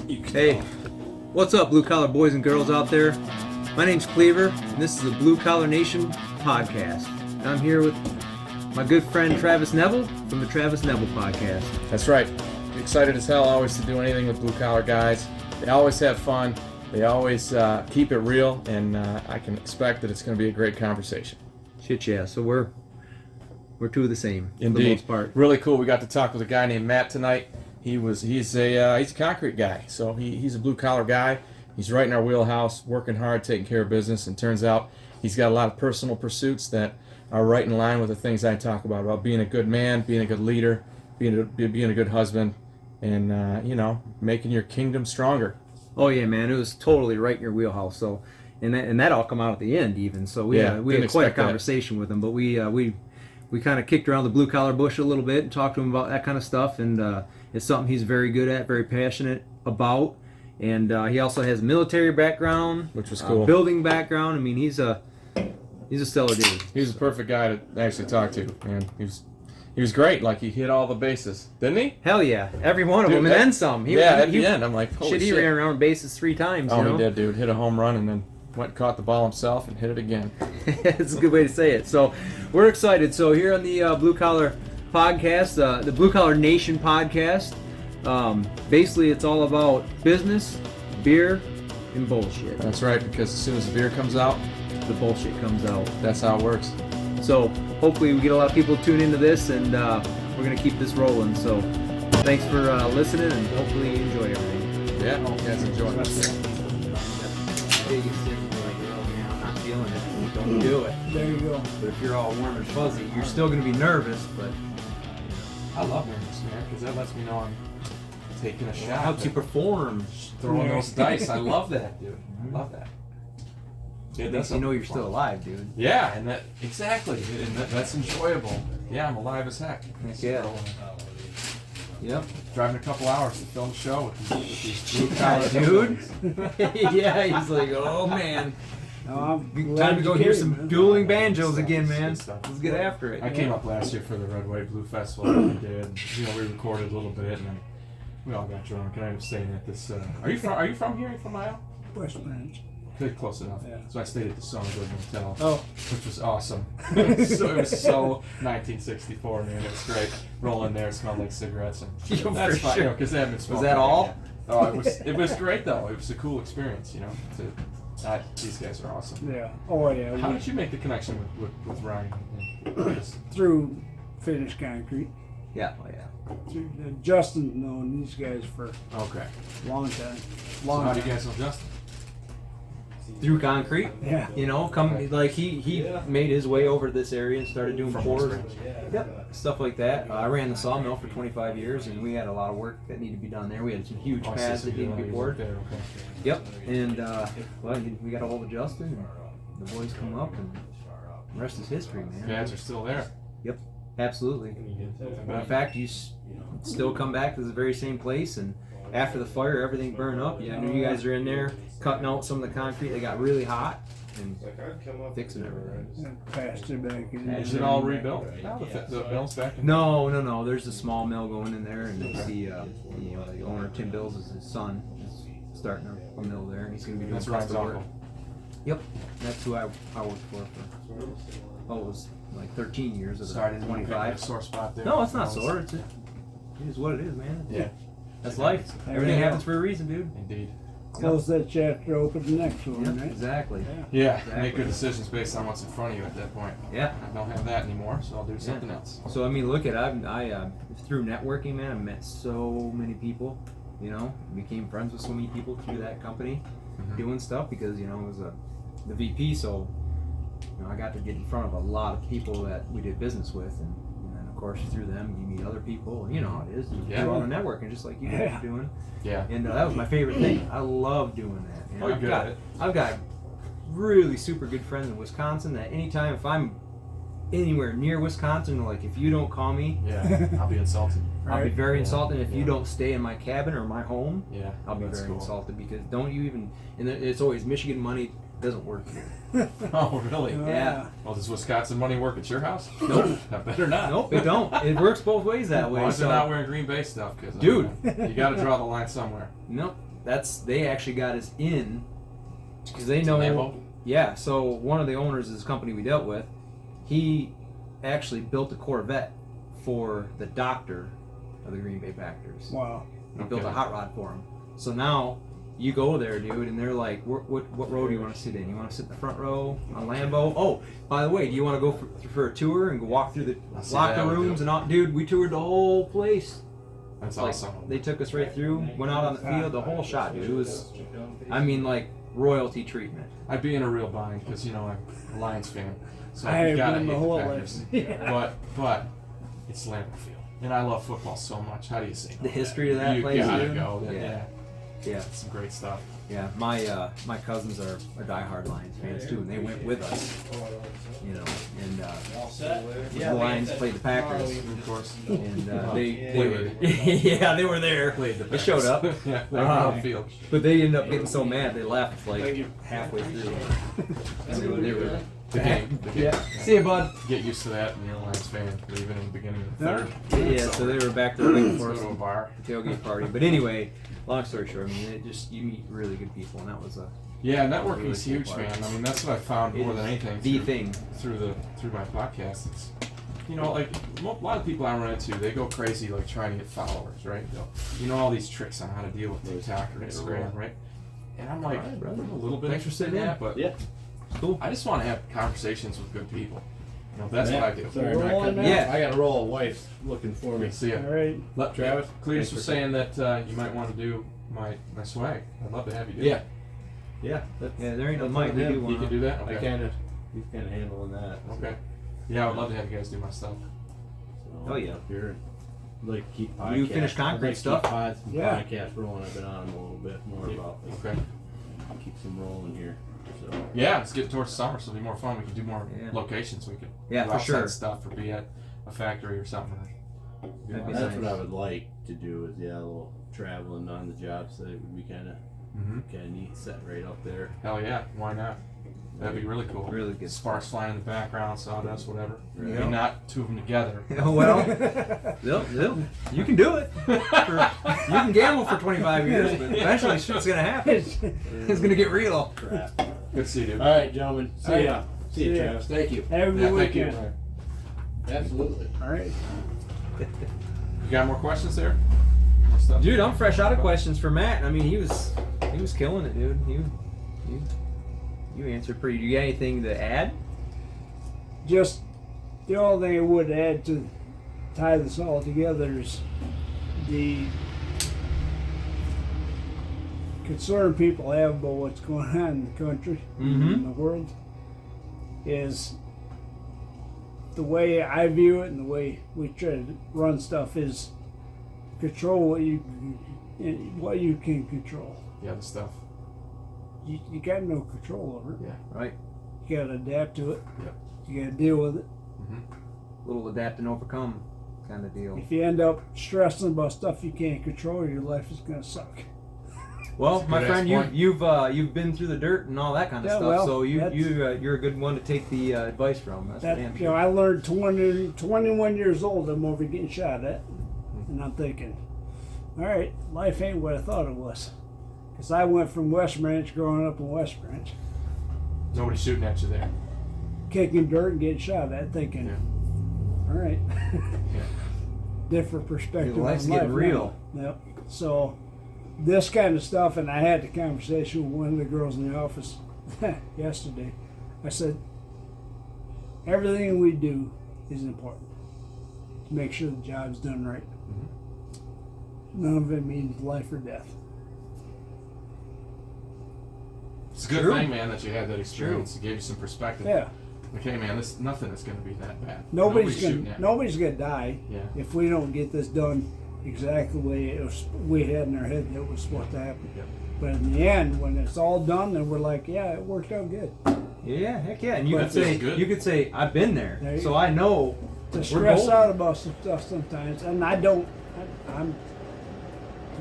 Hey, what's up, blue collar boys and girls out there? My name's Cleever, and this is the Blue Collar Nation podcast. And I'm here with my good friend Travis Neville from the Travis Neville podcast. That's right. Excited as hell always to do anything with blue collar guys. They always have fun. They always keep it real, and I can expect that it's going to be a great conversation. Shit, yeah. So we're two of the same. Indeed. For the most part. Really cool. We got to talk with a guy named Matt tonight. He's a concrete guy, so he's a blue collar guy. He's right in our wheelhouse, working hard, taking care of business, and turns out he's got a lot of personal pursuits that are right in line with the things I talk about being a good man, being a good leader, being a good husband, and making your kingdom stronger. Oh yeah, man, it was totally right in your wheelhouse. So, and that all come out at the end even. So we had quite a conversation with him, but we kind of kicked around the blue collar bush a little bit and talked to him about that kind of stuff, and it's something he's very good at, very passionate about, and he also has military background, which was cool, building background. I mean, he's a stellar dude. He was the perfect guy to actually talk to, man. He was great. Like, he hit all the bases, didn't he? Hell yeah, every one of them, and then some. At the end, I'm like, holy shit. He ran around bases 3 times. Oh, you know? He did, dude. Hit a home run and then caught the ball himself and hit it again. It's a good way to say it. So we're excited. So here on the Blue Collar podcast, the Blue Collar Nation podcast, basically it's all about business, beer, and bullshit. That's right, because as soon as the beer comes out, the bullshit comes out. That's how it works. So hopefully we get a lot of people to tune into this, and we're going to keep this rolling. So thanks for listening, and hopefully you enjoy everything. Yeah, hope you guys enjoy it. Don't do it. There you go. But if you're all warm and fuzzy, you're still going to be nervous, but I love nervous, man, because that lets me know I'm taking a shot. It helps you perform. Throwing those dice. I love that, dude. I love that. It makes you know you're still alive, dude. Yeah, and exactly. And that's enjoyable. Yeah, I'm alive as heck. Yeah. Yep. Driving a couple hours to film a show with these blue collar dude. Yeah, he's like, oh man. I'm time to go hear some dueling banjos again, man. Let's get after it. I came up last year for the Red, White, Blue Festival, and we did. We recorded a little bit, and then we all got drunk. And I was staying at this. Are you from here? Are you from Iowa? West Branch. Close enough. Yeah. So I stayed at the Sonneberg Hotel, which was awesome. It was so 1964, man. It was great. Rolling there, smelled like cigarettes, and that's fine, because they haven't been smoking. Was that all? Yet. Oh, it was great though. It was a cool experience, these guys are awesome. Yeah. Oh yeah. How did you make the connection with Ryan? Through Finished Concrete. Yeah. Oh yeah. Justin's known these guys for a long time. How do you guys know Justin? Through concrete. Yeah. Like he made his way over to this area and started doing pours. Yep. Stuff like that. I ran the sawmill for 25 years, and we had a lot of work that needed to be done there. We had some huge pads that needed to be poured. Yep. And we got a hold of Justin, and the boys come up, and the rest is history, man. Pads are still there. Yep. Absolutely. In fact, you still come back to the very same place, and after the fire, everything burned up. Yeah, I knew you guys are in there cutting out some of the concrete. They got really hot and fixing everything. Passed it back in. Is it all rebuilt? No, the mill's back in. No. There's a small mill going in there, and the owner, Tim Bills, is his son, is starting a mill there, and he's going to be doing Ryan's work. uncle. Yep, that's who I worked for it was like 13 years. Sorry, I didn't 25. a sore spot there. No, it's not sore. It is what it is, man. Yeah. That's life. Everything happens for a reason, dude. Indeed. Close that chapter, open the next one, right? Exactly. Yeah. Make good decisions based on what's in front of you at that point. Yeah. I don't have that anymore, so I'll do something else. So I mean, look at I through networking, man, I met so many people. Became friends with so many people through that company, doing stuff because it was the VP. So I got to get in front of a lot of people that we did business with, and of course through them you meet other people. You know how it is. You do all the networking, just like you guys are doing. Yeah. And that was my favorite thing. I love doing that. You're good at it. I've got really super good friends in Wisconsin that anytime if I'm anywhere near Wisconsin, like if you don't call me, I'll be insulted. I'll be very insulted if you don't stay in my cabin or my home. Yeah, I'll be very insulted because don't you even? And it's always Michigan money doesn't work here. Oh, really? Yeah. Well, does Wisconsin money work at your house? Nope. I better not. Nope, it don't. It works both ways that way. As long as you're not wearing Green Bay stuff, because dude, you got to draw the line somewhere. Nope. they actually got us in because they know. Lambo? Yeah. So one of the owners of this company we dealt with, he actually built a Corvette for the doctor of the Green Bay Packers. Wow. He built a hot rod for him. So now you go there, dude, and they're like, what row do you want to sit in? You want to sit in the front row on Lambo? Oh, by the way, do you want to go for a tour and go walk through the locker rooms and all? Dude, we toured the whole place. That's Like, awesome. they took us right through, went out on the field, the whole shot, dude. It was, I mean, like royalty treatment. I'd be in a real bind because I'm a Lions fan, so I you gotta have been hate the the whole Packers. But it's Lambeau Field, and I love football so much. How do you say no? The history of that you place, gotta dude. go. Yeah. Yeah. It's some great stuff. Yeah, my cousins are diehard Lions fans too, and they went with us, you know, and the Lions played the Packers, Of course. and they were yeah, they were there. Played the They showed up, yeah, they were on the field. but they ended up getting so mad they left like halfway through. And they were The game. yeah. See you, bud. Get used to that, and you're a Lions fan leaving in the beginning of the Yeah. third. Yeah, so they were back there waiting for Go us to a bar. at the tailgate party. But anyway, long story short, I mean, you meet really good people, and that was Yeah, networking is Really huge, cool man. part. I mean, that's what I found more than anything. the through- thing. through my podcast. It's, like a lot of people I run into, they go crazy like trying to get followers, right? All these tricks on how to deal with TikTok or Instagram, right? And I'm like, Alright, brother. I'm a little bit Thanks for interested in sitting that, but Yeah. Cool. I just want to have conversations with good people. That's what I do. Sorry, I'm not Roll on cutting now. you Yeah. off. I got a roll. Wife's looking for me. See ya. All right. Let Travis, Cletus thanks was for saying that you might want to do my swag. I'd love to have you do Yeah. it. Yeah. That's, Yeah, there ain't no that's mic on to him. do one. You can do that? I Okay. kind of, he's kind of handling that. Okay. Yeah, I would love to have you guys do my stuff. So, Oh, yeah. Up here, I'd like to keep podcasts. You finished concrete I'd like to stuff? Keep pods and Yeah. podcasts rolling. I've been on them a little bit more about this. Okay. Keep some rolling here. So. Yeah, it's getting towards summer, so it'll be more fun. We can do more Yeah. locations. We could Yeah, do for outside sure. stuff or be at a factory or something. That'd be That's nice. what I would like to do is a little traveling on the job site would be kind of neat, set right up there. Hell yeah, why not? That'd be really cool. Really good. Sparks flying in the background, sawdust, whatever. Yeah. Maybe not two of them together. Oh, well, you can do it. You can gamble for 25 years, but eventually shit's gonna happen. It's gonna get real. Crap. Good to see you, dude. All right, gentlemen. See ya. See See ya, ya. Travis. Thank you. Have a good Yeah, thank you. weekend. Absolutely. All right. You got more questions there? More stuff? Dude, I'm fresh out of questions for Matt. I mean, he was killing it, dude. You answered pretty. Do you got anything to add? Just the only thing I would add to tie this all together is the concern people have about what's going on in the country Mhm. in the world is the way I view it and the way we try to run stuff is control what you can control. Yeah, the stuff. You got no control over it. Yeah. Right. You got to adapt to it. Yep. You got to deal with it. Little adapt and overcome kind of deal. If you end up stressing about stuff you can't control, your life is gonna suck. Well, That's a my good friend, ass point. you've been through the dirt and all that kind of Yeah, stuff. well, So that's- you're a good one to take the advice from. That's for That damn you know, sure. I learned 21 years old. I'm over getting shot at, and I'm thinking, all right, life ain't what I thought it was. Because I went from West Branch, growing up in West Branch, Nobody's shooting at you there. kicking dirt and getting shot at, thinking, Yeah. all right, different perspective. Your life's on life getting real. now. Yep. So this kind of stuff, and I had the conversation with one of the girls in the office yesterday. I said, everything we do is important to make sure the job's done right. None of it means life or death. It's a good True. thing, man, that you had that experience. It gave you some perspective. Yeah. Okay, man, nothing is going to be that bad. Nobody's shooting gonna at die you. Yeah. if we don't get this done exactly the way we had in our head that it was supposed to happen. Yep. But in the end, when it's all done, then we're like, yeah, it worked out good. Yeah, heck yeah. And you But could it feels good. you could say I've been There there, you so go. I know. To We're stress golden. out about some stuff sometimes, and I don't. I'm.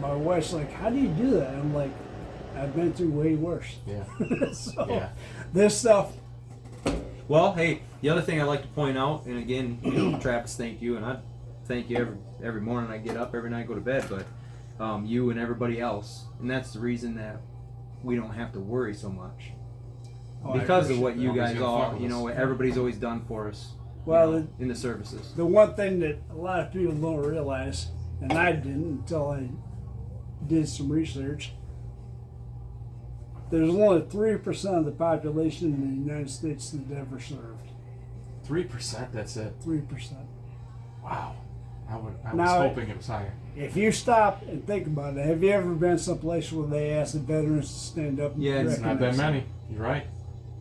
My wife's like, "How do you do that?" I'm like, "I've been through way worse." Yeah. So Yeah. this stuff, Well, hey, the other thing I'd like to point out, and again, Travis, thank you, and I thank you every morning I get up, every night I go to bed. But you and everybody else, and that's the reason that we don't have to worry so much because of what you Nobody's guys gonna all, fuck with you know, us. what everybody's always done for us. Well, you know, in the services. The one thing that a lot of people don't realize, and I didn't until I did some research, there's only 3% of the population in the United States that ever served. 3%. That's it. 3%. Wow. I was Now, hoping it was higher. If you stop and think about it, have you ever been someplace where they ask the veterans to stand up and Yeah, it's It's not that recognize them? many. You're right.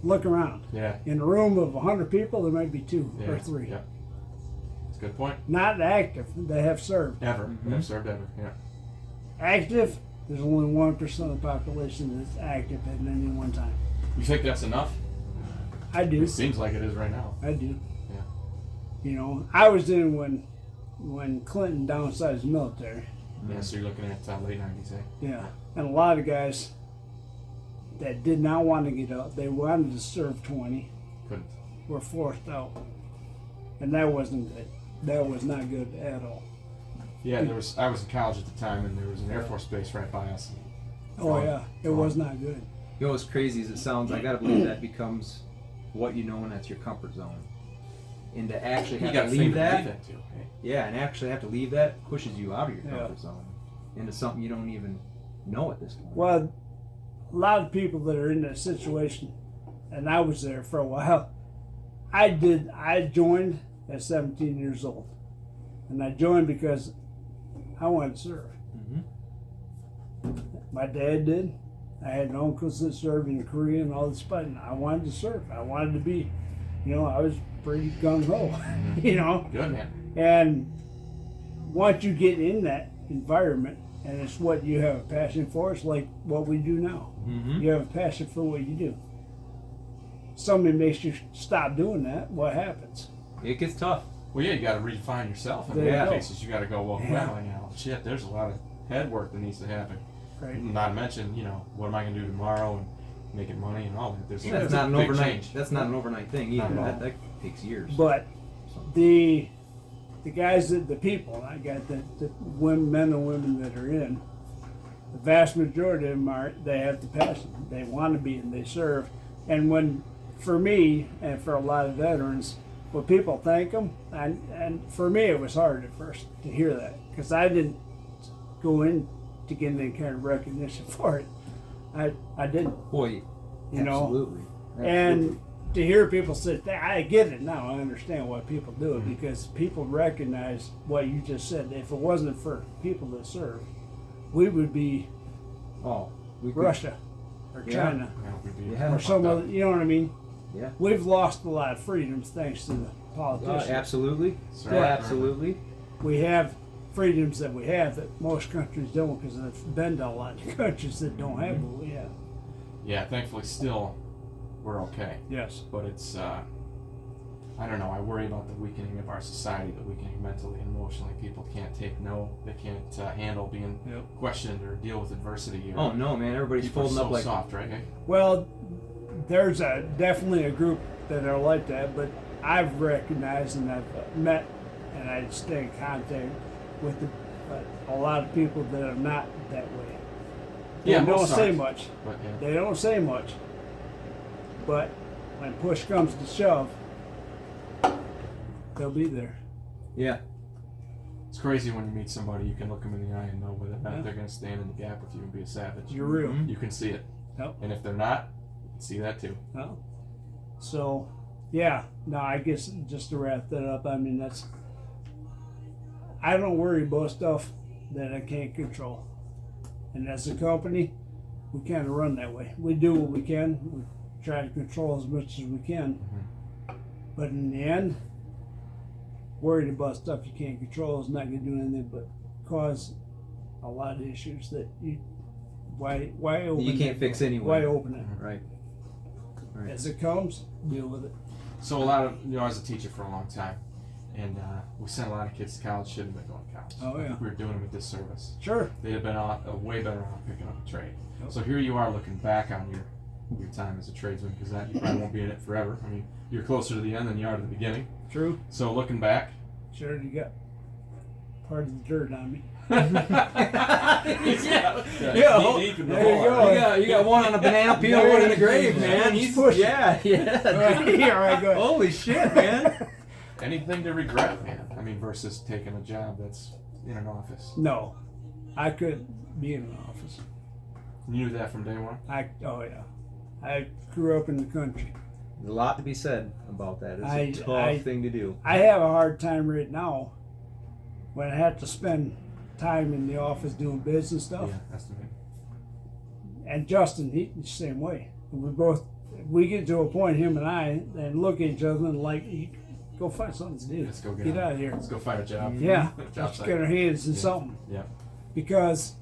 Look around. Yeah. In a room of 100 people, there might be 2 Yeah. or 3. Yeah. That's a good point. Not active. They have served. Ever. Mhm. Never served ever. Yeah. Active, there's only 1% of the population that's active at any one time. You think that's enough? I do. It seems like it is right now. I do. Yeah. You know, I was in when Clinton downsized the military. Yeah. So you're looking at late 90s, eh? Yeah. And a lot of guys that did not want to get out, they wanted to serve 20, Couldn't. were forced out. And that wasn't good. That was not good at all. Yeah. I was in college at the time, and there was an Air Force base right by us. Oh, yeah. It was not good. You know, as crazy as it sounds, I gotta believe that becomes what you know, and that's your comfort zone. And to actually You have got to to leave leave that, too. Eh? yeah, and actually have to leave that pushes you out of your Yeah. comfort zone into something you don't even know at this point. Well, a lot of people that are in that situation, and I was there for a while, I joined at 17 years old. And I joined because I wanted to serve. Mm-hmm. My dad did. I had uncles that served in Korea and all this, but I wanted to serve. I wanted to be, you know, I was pretty gung ho, you know. Good man. And once you get in that environment, and it's what you have a passion for, it's like what we do now. Mm-hmm. You have a passion for what you do. Somebody makes you stop doing that, what happens? It gets tough. Well, yeah, you got to redefine yourself. In There you many go. cases, you got to go, well, Yeah. well, you know, shit, there's a lot of head work that needs to happen. Right? Not to mention, you know, what am I going to do tomorrow and making money and all that. There's That's it's not a an big overnight. change. That's not an overnight thing Not either. at all. That takes years. But So, the guys that the people, I got the women, men and women that are in, the vast majority of them they have the passion. They want to be and they serve. And when, for me and for a lot of veterans, when people thank them, and for me it was hard at first to hear that because I didn't go in to get any kind of recognition for it. I didn't, boy, you know. absolutely. And to hear people say, I get it now. I understand why people do it because people recognize what you just said. If it wasn't for people that serve, we would be Oh, we could- Russia or Yeah. China You know, we'd be Yeah. or some other. You know what I mean? Yeah. We've lost a lot of freedoms thanks to the politicians. Absolutely. Sorry. Absolutely. We have freedoms that we have that most countries don't because I've been to a lot of countries that don't have what we have. Yeah, thankfully, still, we're okay. Yes. But it's, I don't know, I worry about the weakening of our society, the weakening mentally and emotionally. People can't take no, they can't handle being Yep. questioned or deal with adversity. Or Oh no, man! Everybody's people are folding so up like soft, right? Eh? Well, there's definitely a group that are like that, but I've recognized and I've met and I stay in contact with a lot of people that are not that way. They Yeah, don't most say aren't. much. But yeah. They don't say much. But when push comes to shove, they'll be there. yeah. It's crazy when you meet somebody, you can look them in the eye and know whether or not Yeah. they're going to stand in the gap with you and be a savage. You're real. Mhm. You can see it. Yep. And if they're not, you can see that too. No. So, yeah. No, I guess just to wrap that up, I mean I don't worry about stuff that I can't control. And as a company, we kind of run that way. We do what we can. We try to control as much as we can. But in the end, worried about stuff you can't control is not going to do anything but cause a lot of issues that why open You can't that fix door? anyway. Why open it? Right. Right. As it comes, deal with it. So a lot of, you know, I was a teacher for a long time. And we sent a lot of kids to college, shouldn't have been going to college. Oh, I yeah. think we were doing them a disservice. Sure. They'd have been way better off picking up a trade. Yep. So here you are looking back on your time as a tradesman, because you probably won't be in it forever. I mean, you're closer to the end than you are to the beginning. True. So looking back, Sure, you got part of the dirt on me. Deep in the There you hole. go. You got one on a banana peel, There one in the he grave, is. man. He's pushing. Yeah. Yeah, right, go ahead. Holy shit, man. Anything to regret, man. I mean, versus taking a job that's in an office. No, I couldn't be in an office. You knew that from day one? Oh yeah, I grew up in the country. There's a lot to be said about that. It's a tough I- thing to do. I have a hard time right now when I have to spend time in the office doing business stuff. Yeah, that's the main. And Justin, he's the same way. We get to a point, him and I, and look at each other and like, go find something to do. Let's go Get out of here. Let's go find a job. Yeah, Job let's site. get our hands in Yeah. something. Yeah. Because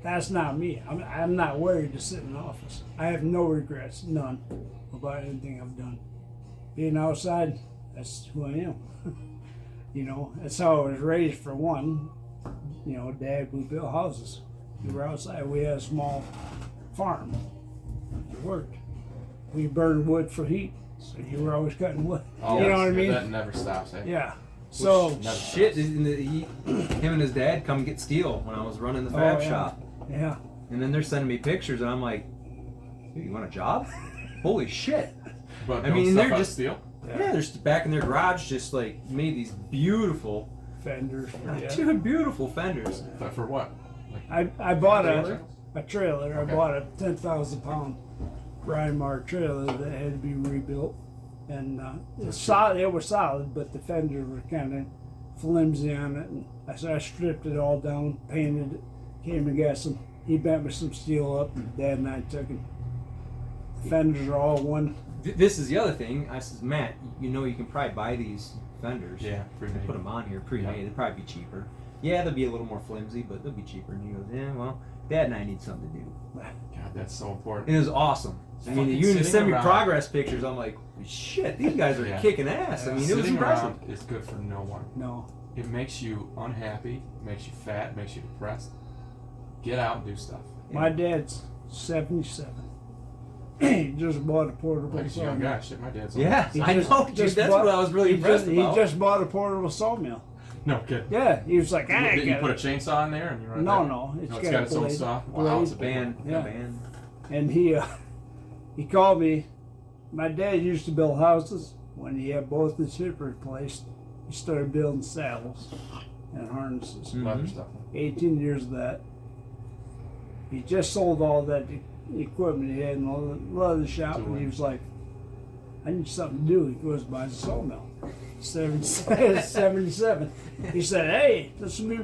that's not me. I'm not worried to sit in the office. I have no regrets, none, about anything I've done. Being outside, that's who I am. You know, that's how I was raised for one. You know, Dad, we built houses. We were outside. We had a small farm. It worked. We burned wood for heat, so you were always cutting wood. Oh, you know what I mean? That never stops, eh? Yeah. So, Never Shit, him and his dad come get steel when I was running the fab yeah. shop. Yeah. And then they're sending me pictures, and I'm like, dude, you want a job? Holy shit. But I don't mean, stuff they're out just- steel. Yeah, they're just back in their garage, just like made these beautiful, Fenders. Yeah. dude, beautiful fenders. But for what? I bought Trailer? a trailer. Okay. I bought a 10,000 pound Reinmar trailer that had to be rebuilt, and it's solid. It was solid, but the fenders were kind of flimsy on it. And I stripped it all down, painted it, came and got some. He bent me some steel up, and Dad and I took it. The fenders are all one. This is the other thing. I says, Matt, you know you can probably buy these fenders. Yeah, pre-made. Put them on here, pre-made. Yeah. They'd probably be cheaper. Yeah, they'll be a little more flimsy, but they'll be cheaper. And he goes, yeah, well, Dad and I need something to do. God, that's so important. And it was awesome. I mean, Fucking you even sitting send me around. progress pictures. I'm like, shit, these guys are Yeah. kicking ass. I mean, it was Sitting impressive. around is good for no one. No, It makes you unhappy, makes you fat, makes you depressed. Get out and do stuff. my dad's 77. He just bought a portable Like a young sawmill. guy. Shit, my dad's Yeah, He I just- know, dude. just That's bought- what I was really he impressed just, about. He just bought a portable sawmill. No kid. Yeah, he was like, I You got put a it. chainsaw in there and you run it No, there? no, it's No, got its a own blade. saw. blade. Wow, it's a band, Yeah. a band. And he called me. My dad used to build houses. When he had both his hip replaced, he started building saddles and harnesses. Leather stuff. 18 years of that. He just sold all that equipment he had in all the leather shop, and he was like, I need something to do. He goes, buys a sawmill. 77. He said, hey, let's be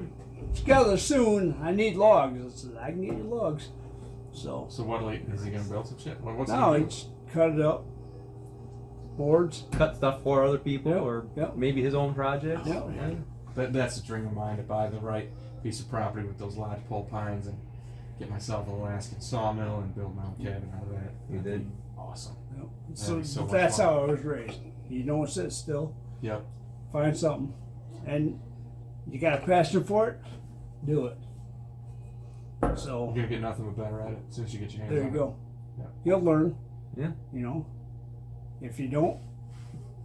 together soon. I need logs. I said, I can get you logs. So, So what? Is he gonna build some shit? What's no, he he gonna do? just cut it up. Boards. Cut stuff for other people, Yep, or yep. maybe his own projects. Yep. That's a dream of mine, to buy the right piece of property with those lodgepole pines and get myself an Alaskan sawmill and build my own cabin out of that. You That'd did. be awesome. Yep. That'd So be so much that's fun. how I was raised. You don't sit still. Yep. Find something, and you got a passion for it. Do it. So You're gonna get nothing but better at it as soon as you get your hands there on you it. go. Yeah. You'll learn. Yeah. You know. If you don't,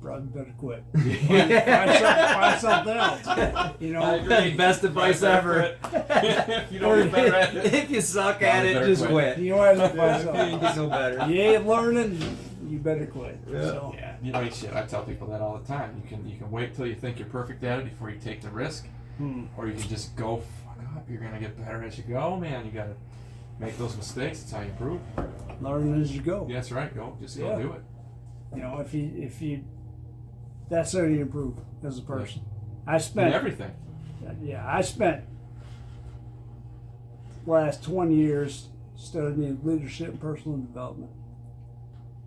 probably better quit. Yeah. Find something else. You I know. agree. Best advice ever. If you don't get better at it. If you suck Probably at it, better just quit. quit. You might as well find You ain't something. get no better. You ain't learning. You better quit. So Yeah, you know, shit. I tell people that all the time. You can wait till you think you're perfect at it before you take the risk, or you can just go fuck up. You're gonna get better as you go, man. You gotta make those mistakes. That's how you improve. learn as you go. Yeah, that's right. Go Yeah. go do it. You know, if you, that's how you improve as a person. I In spent everything. I spent last 20 years studying leadership and personal development.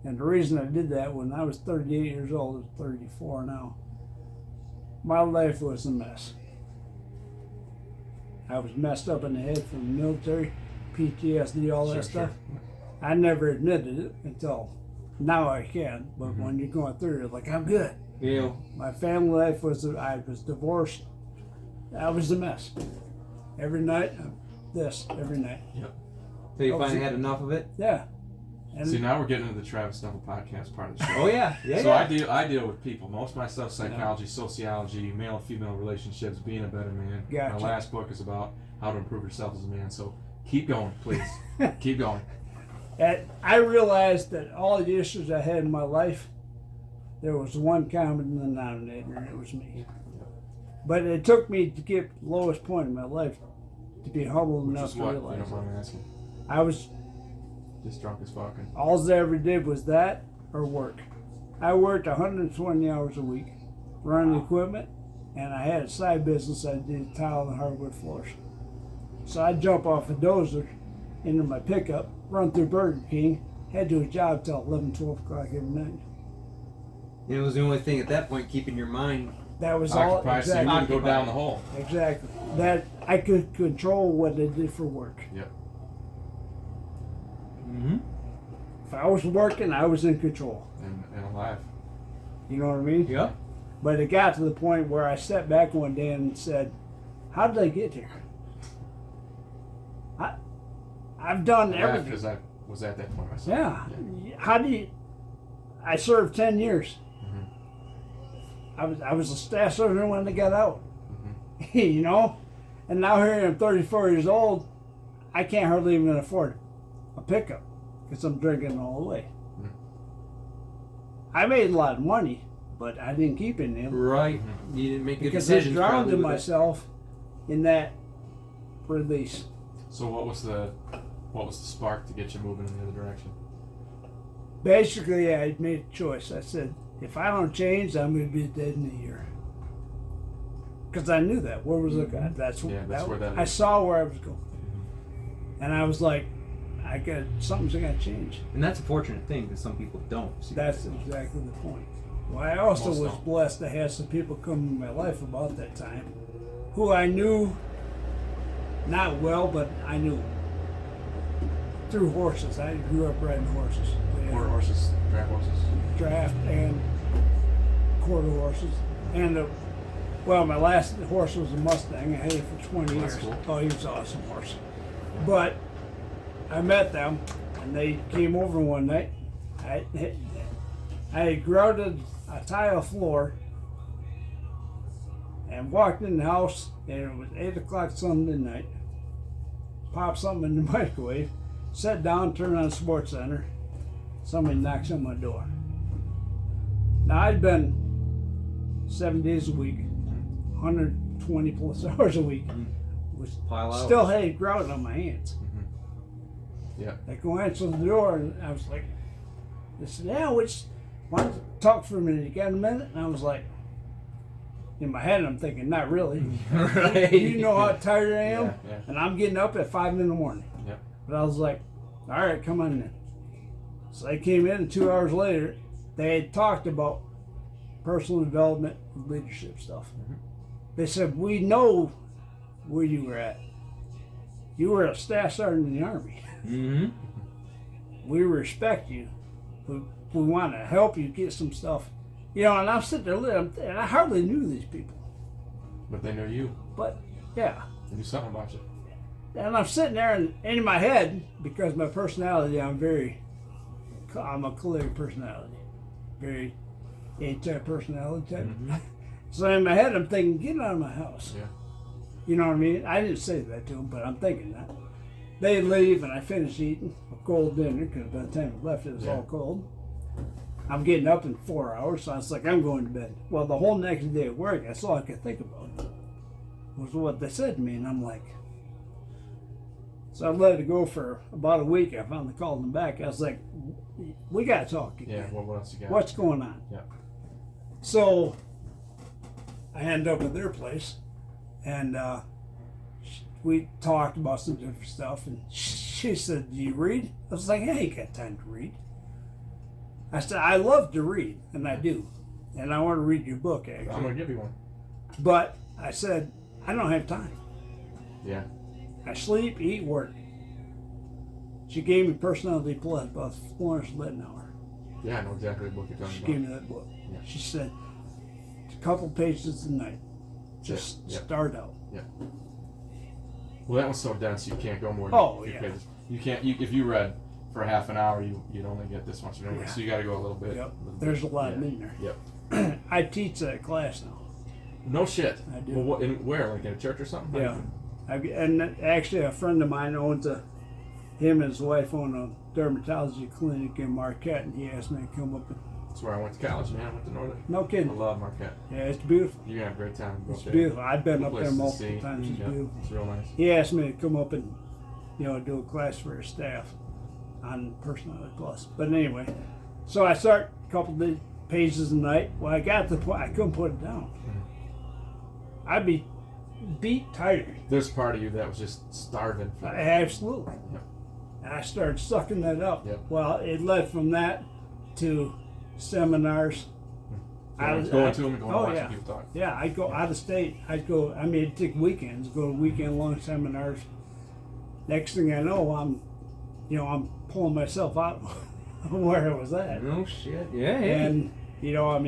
And the reason I did that, when I was 38 years old, I was 34 now, my life was a mess. I was messed up in the head from the military, PTSD, all that stuff. I never admitted it until now I can, but when you're going through it, like, I'm good. Yeah. My family life I was divorced. I was a mess. Every night, every night. Yep. So you Oh, finally see- had enough of it? Yeah. And See, now we're getting into the Travis Stumble podcast part of the show. Oh yeah. Yeah. So yeah. I deal with people. Most of my stuff, psychology, sociology, male and female relationships, being a better man. Gotcha. My last book is about how to improve yourself as a man. So keep going, please. Keep going. And I realized that all the issues I had in my life, there was one common denominator, and it was me. But it took me to get the lowest point in my life to be humble Which enough is to what, you realize don't mind it. me asking. I was, Just drunk as fucking. all I ever did was that or work. I worked 120 hours a week, running equipment, and I had a side business. I did tile and hardwood floors. So I'd jump off a dozer into my pickup, run through Burger King, head to a job till 11, 12 o'clock every night. It was the only thing at that point keeping your mind. That was all Occupied, so you exactly. wouldn't go down the hole. Exactly. That I could control what I did for work. Yep. Mm-hmm. If I was working, I was in control. And alive. You know what I mean? Yep. But it got to the point where I stepped back one day and said, "How did I get here? I've done everything." Because I was at that point myself. Yeah. How do you? I served 10 years. Mm-hmm. I was a staff sergeant when I got out. Mm-hmm. You know, and now here I'm 34 years old. I can't hardly even afford a pickup because I'm drinking all the way. Mhm. I made a lot of money, but I didn't keep any of it Right. You didn't make good because I decisions. drowned probably in with it. myself in that release. So what was the spark to get you moving in the other direction? Basically, I made a choice. I said, if I don't change, I'm going to be dead in a year. Because I knew that. Where was I going? That's where that I is. saw where I was going. And I was like, something's got to change. And that's a fortunate thing because some people don't. See That's that. exactly the point. Well, I also Most was don't. blessed to have some people come in my life about that time who I knew not well, but I knew through horses. I grew up riding horses. We had Quarter horses, draft horses. draft and quarter horses. And my last horse was a Mustang. I had it for 20 That's years. cool. Oh, he was an awesome horse. But I met them, and they came over one night. I had grouted a tile floor and walked in the house, and it was 8 o'clock Sunday night. Popped something in the microwave, sat down, turned on Sports Center. Somebody knocks on my door. Now, I'd been 7 days a week, 120 plus hours a week. Was Pile out. still had grout on my hands. Yeah. I go answer the door, and I was like, they said, "Yeah, why don't you talk for a minute? You got a minute?" And I was like, in my head, I'm thinking, not really. Right. You know how tired I am? Yeah. And I'm getting up at 5 in the morning. Yep. But I was like, all right, come on then. So I came in, and 2 hours later, they had talked about personal development and leadership stuff. They said, we know where you were at. You were a staff sergeant in the Army. Mm-hmm. We respect you. We want to help you get some stuff. You know, and I'm sitting there, and I hardly knew these people. But they know you. But, yeah. They knew something about you. And I'm sitting there, and in my head, because my personality, I'm a choleric personality. Very A-type personality type. Mm-hmm. So in my head, I'm thinking, get out of my house. Yeah. You know what I mean? I didn't say that to them, but I'm thinking that. They leave, and I finish eating a cold dinner, because by the time I left, it was all cold. I'm getting up in 4 hours, so I was like, I'm going to bed. Well, the whole next day at work, that's all I could think about was what they said to me, and I'm like, so I let it go for about a week. I finally called them back. I was like, we got to talk again. Yeah. What else you got? What's going on? Yeah. So I ended up at their place, and we talked about some different stuff, and she said, do you read? I was like, I ain't got time to read. I said, I love to read, and I do. And I want to read your book, actually. I'm gonna give you one. But I said, I don't have time. Yeah. I sleep, eat, work. She gave me Personality Plus by Florence Littenauer. Yeah, I know exactly what book you're She talking gave about. me that book. Yeah. She said, a couple pages a night. Just Yeah. start out. Well, that one's so dense you can't go more. Oh, than yeah. pages. You can't. If you read for half an hour, you'd only get this much. Yeah. So you got to go a little bit. Yep. little There's a bit. lot Yeah. in there. Yep. I teach that class now. No shit. I do. Well, where? Like in a church or something? Yeah. And actually, a friend of mine owns him and his wife own a dermatology clinic in Marquette, and he asked me to come up. That's where I went to college, man. I went to Northern. No I kidding. love Marquette. Yeah, it's beautiful. You're gonna have a great time. Go It's up there. beautiful. I've been Cool up there places to multiple see. times. It's Yeah, beautiful. it's real nice. He asked me to come up and, do a class for his staff on personality plus. But anyway, so I start a couple of pages a night. Well, I got to the point I couldn't put it down. I'd be beat tired. There's part of you that was just starving for that. Absolutely. Yep. And I started sucking that up. Yep. Well, it led from that to seminars. Going to them and going to watching yeah. people talk. Yeah, I'd go out of state. It'd take weekends, go to weekend long seminars. Next thing I know, I'm pulling myself out where I was at. No shit. Yeah. Hey. And,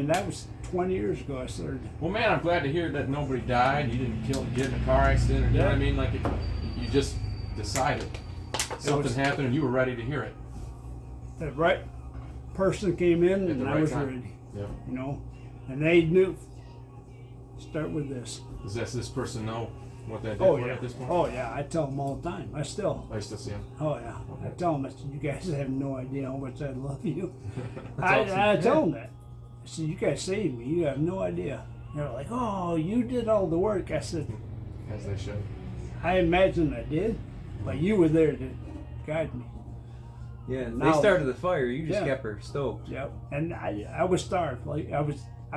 that was 20 years ago I started. Well, man, I'm glad to hear that nobody died. You didn't get in a car accident, or you know what I mean? Like, you just decided something happened and you were ready to hear it. The right person came in At the and I right was time. ready, Yep. and they knew. Start with this. Does this person know what that did Oh for you yeah. at this point? Oh yeah. I tell them all the time. I still. I still see him. Oh yeah. I tell them. I said, you guys have no idea how much I love you. That's awesome. I tell them that. I said, you guys saved me. You have no idea. They're like, oh, you did all the work. I said, As they should. I imagine I did, but you were there to guide me. Yeah. Now- They started the fire. You just Yeah. kept her stoked. Yep. And I was starved. Like I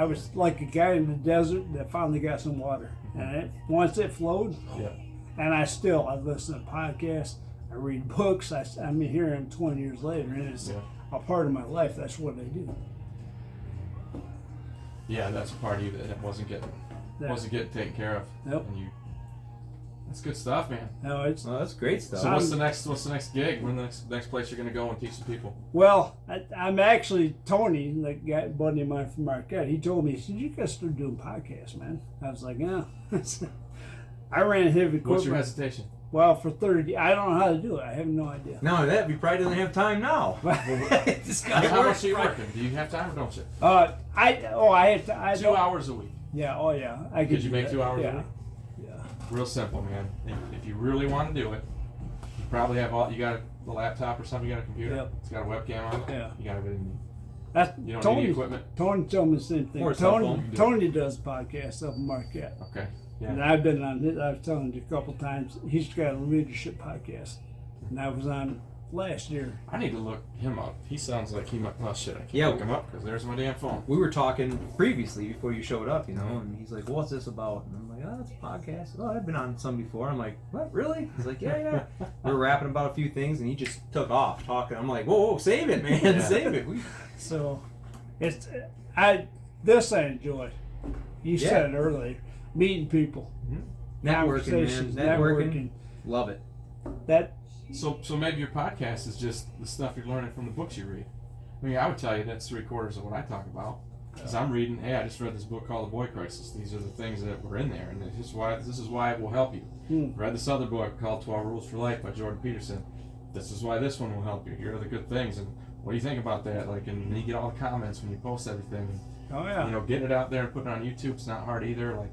was like a guy in the desert that finally got some water. And once it flowed, Yeah. and I listen to podcasts, I read books. I'm here 20 years later, and it's Yeah. a part of my life. That's what I do. Yeah, that's a part of you that wasn't getting taken care of. Yep. And that's good stuff, man. No, it's Well, that's great stuff. So what's the next gig? When the next place you're gonna go and teach some people? well. I'm actually Tony, the guy, buddy of mine from Marquette. He told me, he said, "You guys start doing podcasts, man." I was like, "Yeah." I ran heavy equipment. What's your hesitation? Well, for 30, I don't know how to do it. I have no idea. Not only that, we probably doesn't have time now. This guy How works much are you right- working? Do you have time or don't you? I had to. I 2 don't- hours a week. Yeah. Oh yeah. I Could you do make that. 2 hours yeah. a week? Yeah. Real simple, man. If you really want to do it, you probably have you got a laptop or something. You got a computer. Yep. It's got a webcam on it. Yeah. You got everything. You That's need. You don't Tony. need any equipment. Tony told me the same thing. Or a cell Tony, phone. Tony does podcasts up in Marquette. Okay. And Yeah. I've been on his, I was telling you a couple times, he's got a leadership podcast. And I was on last year. I need to look him up. He sounds like he might. Well, shit. I can't Yeah. look him up because there's my damn phone. We were talking previously before you showed up, and he's like, "What's this about?" And I'm like, "Oh, it's a podcast. Oh, I've been on some before." I'm like, "What? Really?" He's like, "Yeah." We're rapping about a few things, and he just took off talking. I'm like, "Whoa, save it, man, Yeah. save it." So I enjoy. You Yeah. said it earlier. Meeting people. Networking, man. Conversations, Networking. Love it. That So maybe your podcast is just the stuff you're learning from the books you read. I mean, I would tell you that's 3/4 of what I talk about. Because I'm reading, hey, I just read this book called The Boy Crisis. These are the things that were in there, and this is why it will help you. Read this other book called 12 Rules for Life by Jordan Peterson. This is why this one will help you. Here are the good things, and what do you think about that? Like, and then you get all the comments when you post everything. oh yeah. You know, getting it out there and putting it on YouTube, it's not hard either. Like,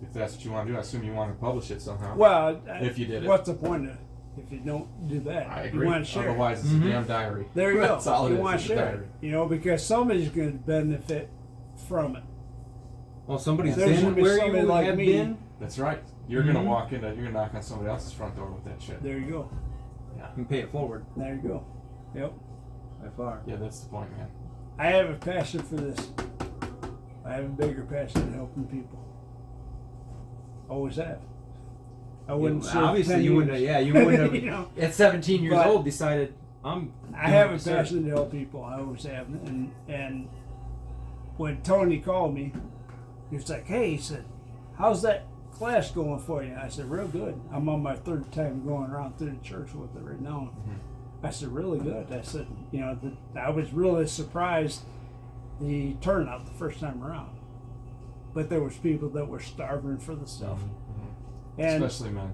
if that's what you want to do, I assume you want to publish it somehow. Well, if you did it. what's the point of if you don't do that? I agree. You want to share. Otherwise, it's a damn diary. There you go. That's all it you is. want It's to a share diary. it, because somebody's going to benefit from it. Well, somebody's There's gonna been be where somebody you like have me. been. That's right. You're gonna walk into, you're gonna knock on somebody else's front door with that shit. There you go. You can pay it forward There you go. Yep. by far. Yeah, that's the point, man. I have a passion for this. I have a bigger passion in helping people. Always have. I wouldn't serve Obviously, 10 you wouldn't. years. Yeah, you wouldn't have. You know? At 17 years But- old, decided I'm. I have a passion to help people. I always have. And when Tony called me, he was like, "Hey," he said, "how's that class going for you?" I said, "Real good. I'm on my third time going around through the church with it right now." I said, "Really good." I said, I was really surprised the turnout the first time around. But there was people that were starving for the stuff. And Especially men.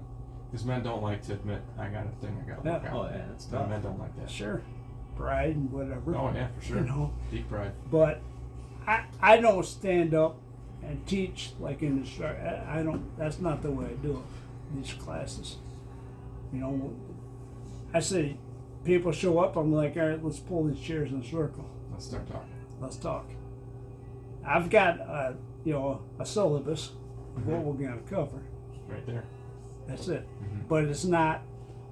Because men don't like to admit, I got a thing I got to work Yeah. out. Oh yeah, that's No, tough. men don't like that. sure, pride and whatever. Oh, yeah, for sure. Deep pride. But I don't stand up and teach like in the start. I don't. That's not the way I do it. these classes. You know, I say people show up. I'm like, all right, let's pull these chairs in a circle. Let's start talking. Let's talk. I've got a syllabus of what we're going to cover. Right there. That's it. But it's not.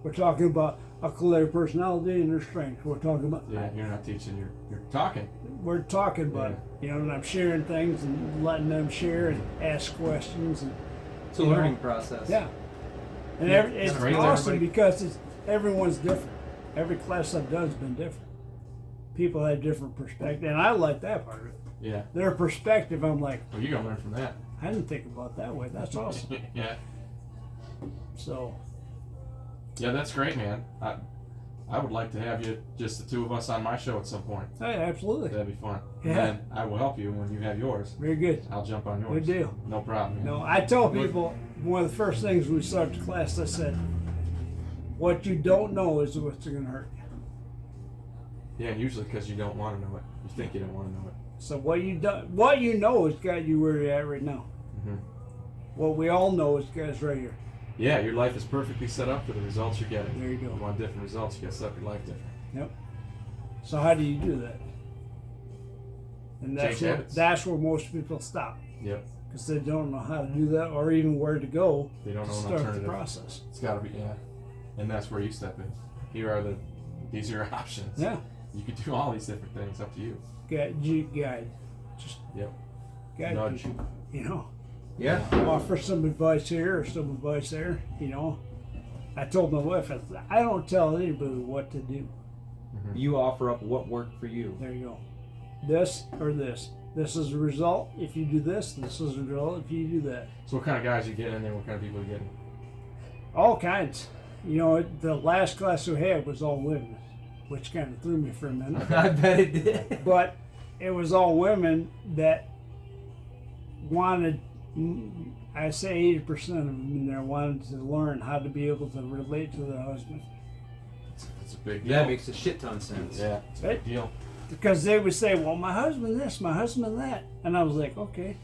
We're talking about a clear personality and their strengths. We're talking about. Yeah, you're not teaching. You're talking. We're talking about it. You know, and I'm sharing things and letting them share and ask questions and. It's a learning process. Yeah. And it's great. awesome Everybody- because everyone's different. Every class I've done has been different. People have different perspective, and I like that part of it. Yeah. Their perspective, I'm like, Well, you're gonna learn from that. I didn't think about it that way. That's awesome. Yeah. So, Yeah, that's great, man. I would like to have you, just the two of us, on my show at some point. hey, absolutely. That'd be fun. Yeah. And I will help you when you have yours. Very good. I'll jump on yours. Good deal. No problem. Man. No, I tell people one of the first things we start the class, I said, what you don't know is what's going to hurt you. Yeah, and usually because you don't want to know it. You think you don't want to know it. So what you know has got you where you're at right now. Mm-hmm. What we all know is got us right here. Yeah, your life is perfectly set up for the results you're getting. There you go. You want different results, you got to set up your life different. Yep. So how do you do that? And Change habits. that's where most people stop Yep. because they don't know how to do that or even where to go They don't to know an start the alternative. process. It's got to be, yeah. And that's where you step in. These are your options. Yeah. You could do all these different things, up to you. Guide. Just Yep. guide Nudge. people, you know. Yeah. Offer some advice here or some advice there, you know. I told my wife, I don't tell anybody what to do. You offer up what worked for you. There you go. This or this. This is the result if you do this. This is the result if you do that. So what kind of guys you getting in there? What kind of people you getting? All kinds. You know, the last class we had was all women, which kind of threw me for a minute. I bet it did. But it was all women that wanted, I say 80% of them in there wanted to learn how to be able to relate to the husband. It's a big deal. That makes a shit ton of sense. Yeah, it's a big deal. Because they would say, well, my husband this, my husband that. And I was like, okay.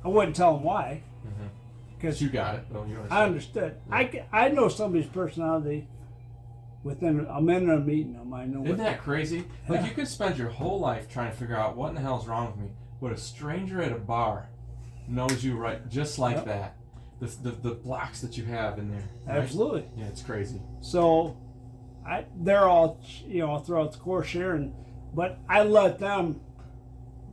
I wouldn't tell them why. Because You got it. Oh, you understand. I understood. I know somebody's personality within a minute of meeting them. I know Isn't what that crazy? Like, Yeah. you could spend your whole life trying to figure out what in the hell's wrong with me, but a stranger at a bar knows you right just like Yep. that. The blocks that you have in there. Right? Absolutely. Yeah, it's crazy. So, they're all, throughout the course sharing, but I let them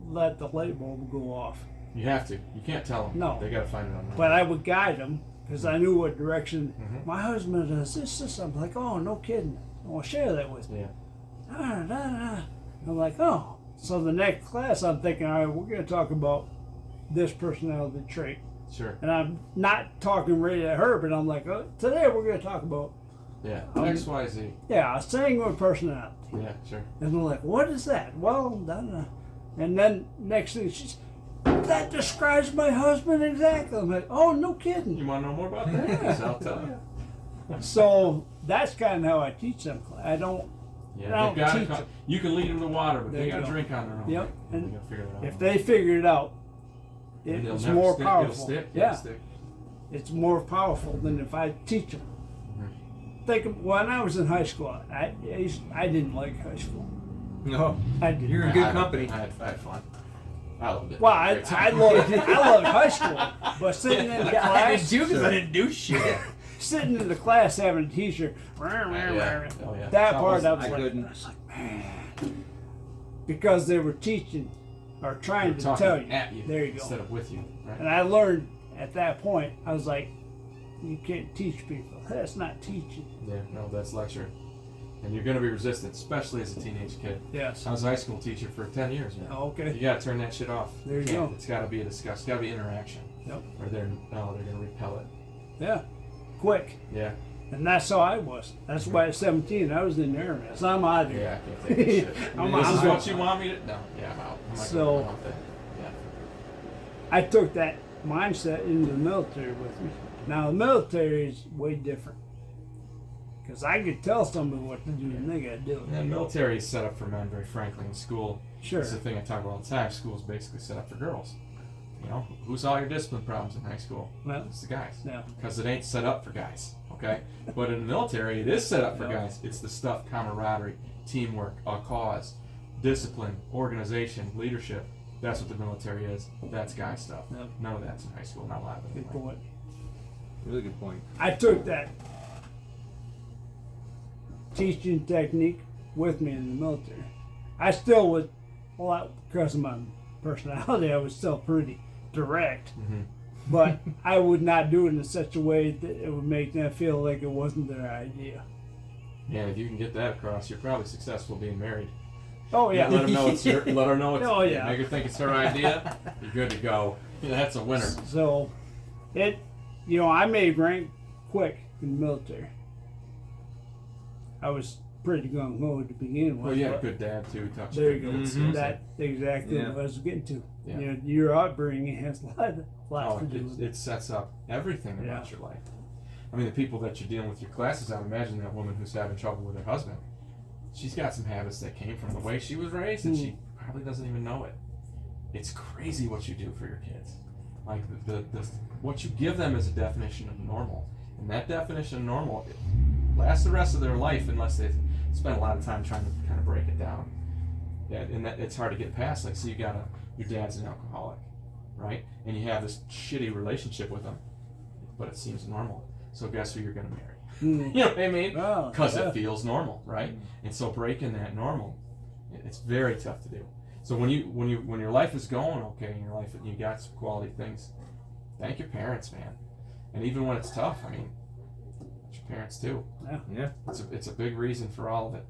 let the light bulb go off. You have to. You can't tell them. No. They got to find it on their own. But I would guide them because I knew what direction. Mhm. My husband does this. I'm like, oh, no kidding. Well, share that with me. Yeah. I'm like, oh. So the next class, I'm thinking, all right, we're going to talk about this personality trait. Sure. And I'm not talking right at her, but I'm like, oh, today we're going to talk about, Yeah. X, Y, Z. a sanguine personality. Yeah, sure. And they're like, what is that? Well, and then next thing, that describes my husband exactly. I'm like, oh, no kidding. You want to know more about that? Yeah. I'll tell you. So that's kind of how I teach them. I don't. Yeah, I they've don't got teach to. them. You can lead them to water, but There they you got to go. drink on their own. Yep. They And got to figure it out. if they figure it out, And they'll it's never more stick. powerful. It'll stick. Yeah, It'll stick. it's more powerful than if I teach them. Think of, when I was in high school, I didn't like high school. No. I did. You're in not. good company. I had fun. I loved it. Well, I loved high school, but sitting in the I class, did too because I didn't do shit. sitting in the class having a teacher, Yeah. Oh, yeah. that It's part almost- I was I like, couldn't. I was like, man, because they were teaching or trying They're to talking tell you. at you There you go. instead of with you. Right? And I learned at that point, I was like, you can't teach people. That's not teaching. Yeah, no, that's lecture. And you're going to be resistant, especially as a teenage kid. Yes. I was a high school teacher for 10 years, man. Oh, okay. You got to turn that shit off. There you can't. go. It's got to be a discuss. It's got to be interaction. Yep. Or they're going to repel it. Yeah. Quick. Yeah. And that's how I was. That's why at 17 I was in the Air Mass. I'm out of here. Yeah, I can't take this shit. I'm This is out. what you want me to... No, yeah, I'm out. I'm not So- gonna want that. Yeah. I took that mindset into the military with me. Now the military is way different. Because I could tell somebody what to do and they got to do Yeah, it. military is set up for men, very frankly. In school, Sure. that's the thing I talk about all the time. School is basically set up for girls. You know, who saw your discipline problems in high school? Well, It's the guys. yeah. Because it ain't set up for guys, okay? But in the military, it is set up for Yeah. guys. It's the stuff, camaraderie, teamwork, a cause, discipline, organization, leadership. That's what the military is. That's guy stuff. Yeah. None of that's in high school, not a lot of it. Good Anyway. point. Really good point. I took that teaching technique with me in the military. I still would, because of my personality, I was still pretty direct. Mhm. But I would not do it in such a way that it would make them feel like it wasn't their idea. Yeah, if you can get that across, you're probably successful being married. Oh yeah. Let them know it's your, let her know it's, Oh, yeah. make her think it's her idea. You're good to go. Yeah, that's a winner. So, I made rank quick in the military. I was pretty gung ho to begin with. Well, you had a but good dad too. Taught There you you go. good skills. That exactly Yeah. what I was getting to. Yeah. Your upbringing has a lot Oh, to do with it sets up everything about your life. I mean, the people that you're dealing with your classes, I would imagine that woman who's having trouble with her husband, she's got some habits that came from the way she was raised, and she probably doesn't even know it. It's crazy what you do for your kids. Like the what you give them is a definition of normal, and that definition of normal lasts the rest of their life unless they spend a lot of time trying to kind of break it down. Yeah, and that it's hard to get past. Like, so your dad's an alcoholic, right? And you have this shitty relationship with him, but it seems normal. So guess who you're gonna marry? Mm. You know what I mean? Wow, Because yeah. it feels normal, right? And so breaking that normal, it's very tough to do. So when your life is going okay in your life and you got some quality things, thank your parents, man. And even when it's tough, I mean, it's your parents too. Yeah. It's a big reason for all of it.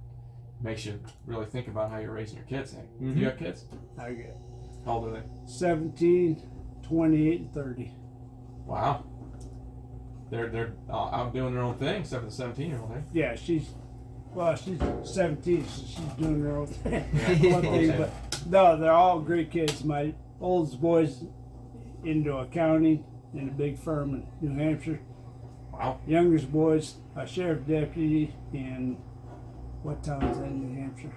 Makes you really think about how you're raising your kids. Hank. Mhm. You got kids? I get How old are they? 17, 28, and 30. Wow. They're out doing their own thing. 7 to 17-year-old, eh? Yeah, she's 17, so she's doing her own thing. Yeah. One thing, Okay. but no, they're all great kids. My oldest boy's into accounting in a big firm in New Hampshire. Wow. Youngest boy's a sheriff deputy in what town is that in New Hampshire?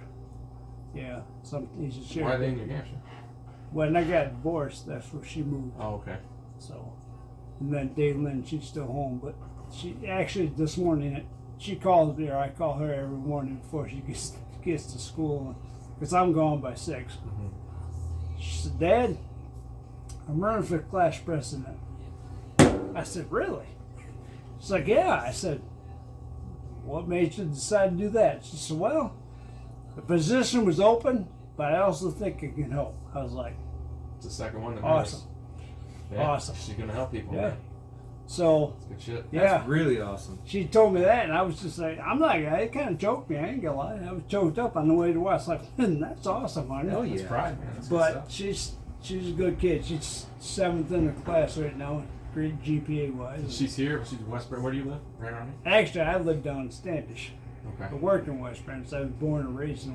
Yeah, he's a sheriff. Why are they in New Hampshire? When I got divorced, that's where she moved. Oh, okay. So, and then Dave Lynn, she's still home, but she actually this morning she calls me, or I call her every morning before she gets to school, because I'm gone by 6. Mm-hmm. She said, "Dad, I'm running for class president." I said, "Really?" She's like, "Yeah." I said, "What made you decide to do that?" She said, "Well, the position was open, but I also think it can help." I was like, It's the second one that "Awesome." matters. Yeah. Awesome. She's gonna help people. Yeah. Man. So, That's good shit. yeah. That's really awesome. She told me that, and I was just like, I'm like, it kind of choked me. I ain't gonna lie. I was choked up on the way to work. I was like, that's awesome, honey. Oh, That's yeah. pride, man. That's good But stuff. she's a good kid. She's 7th in her class right now, great GPA wise. She's here. She's in West Branch. Where do you live? Right around here? Actually, I live down in Standish. Okay. I worked in West Branch. I was born and raised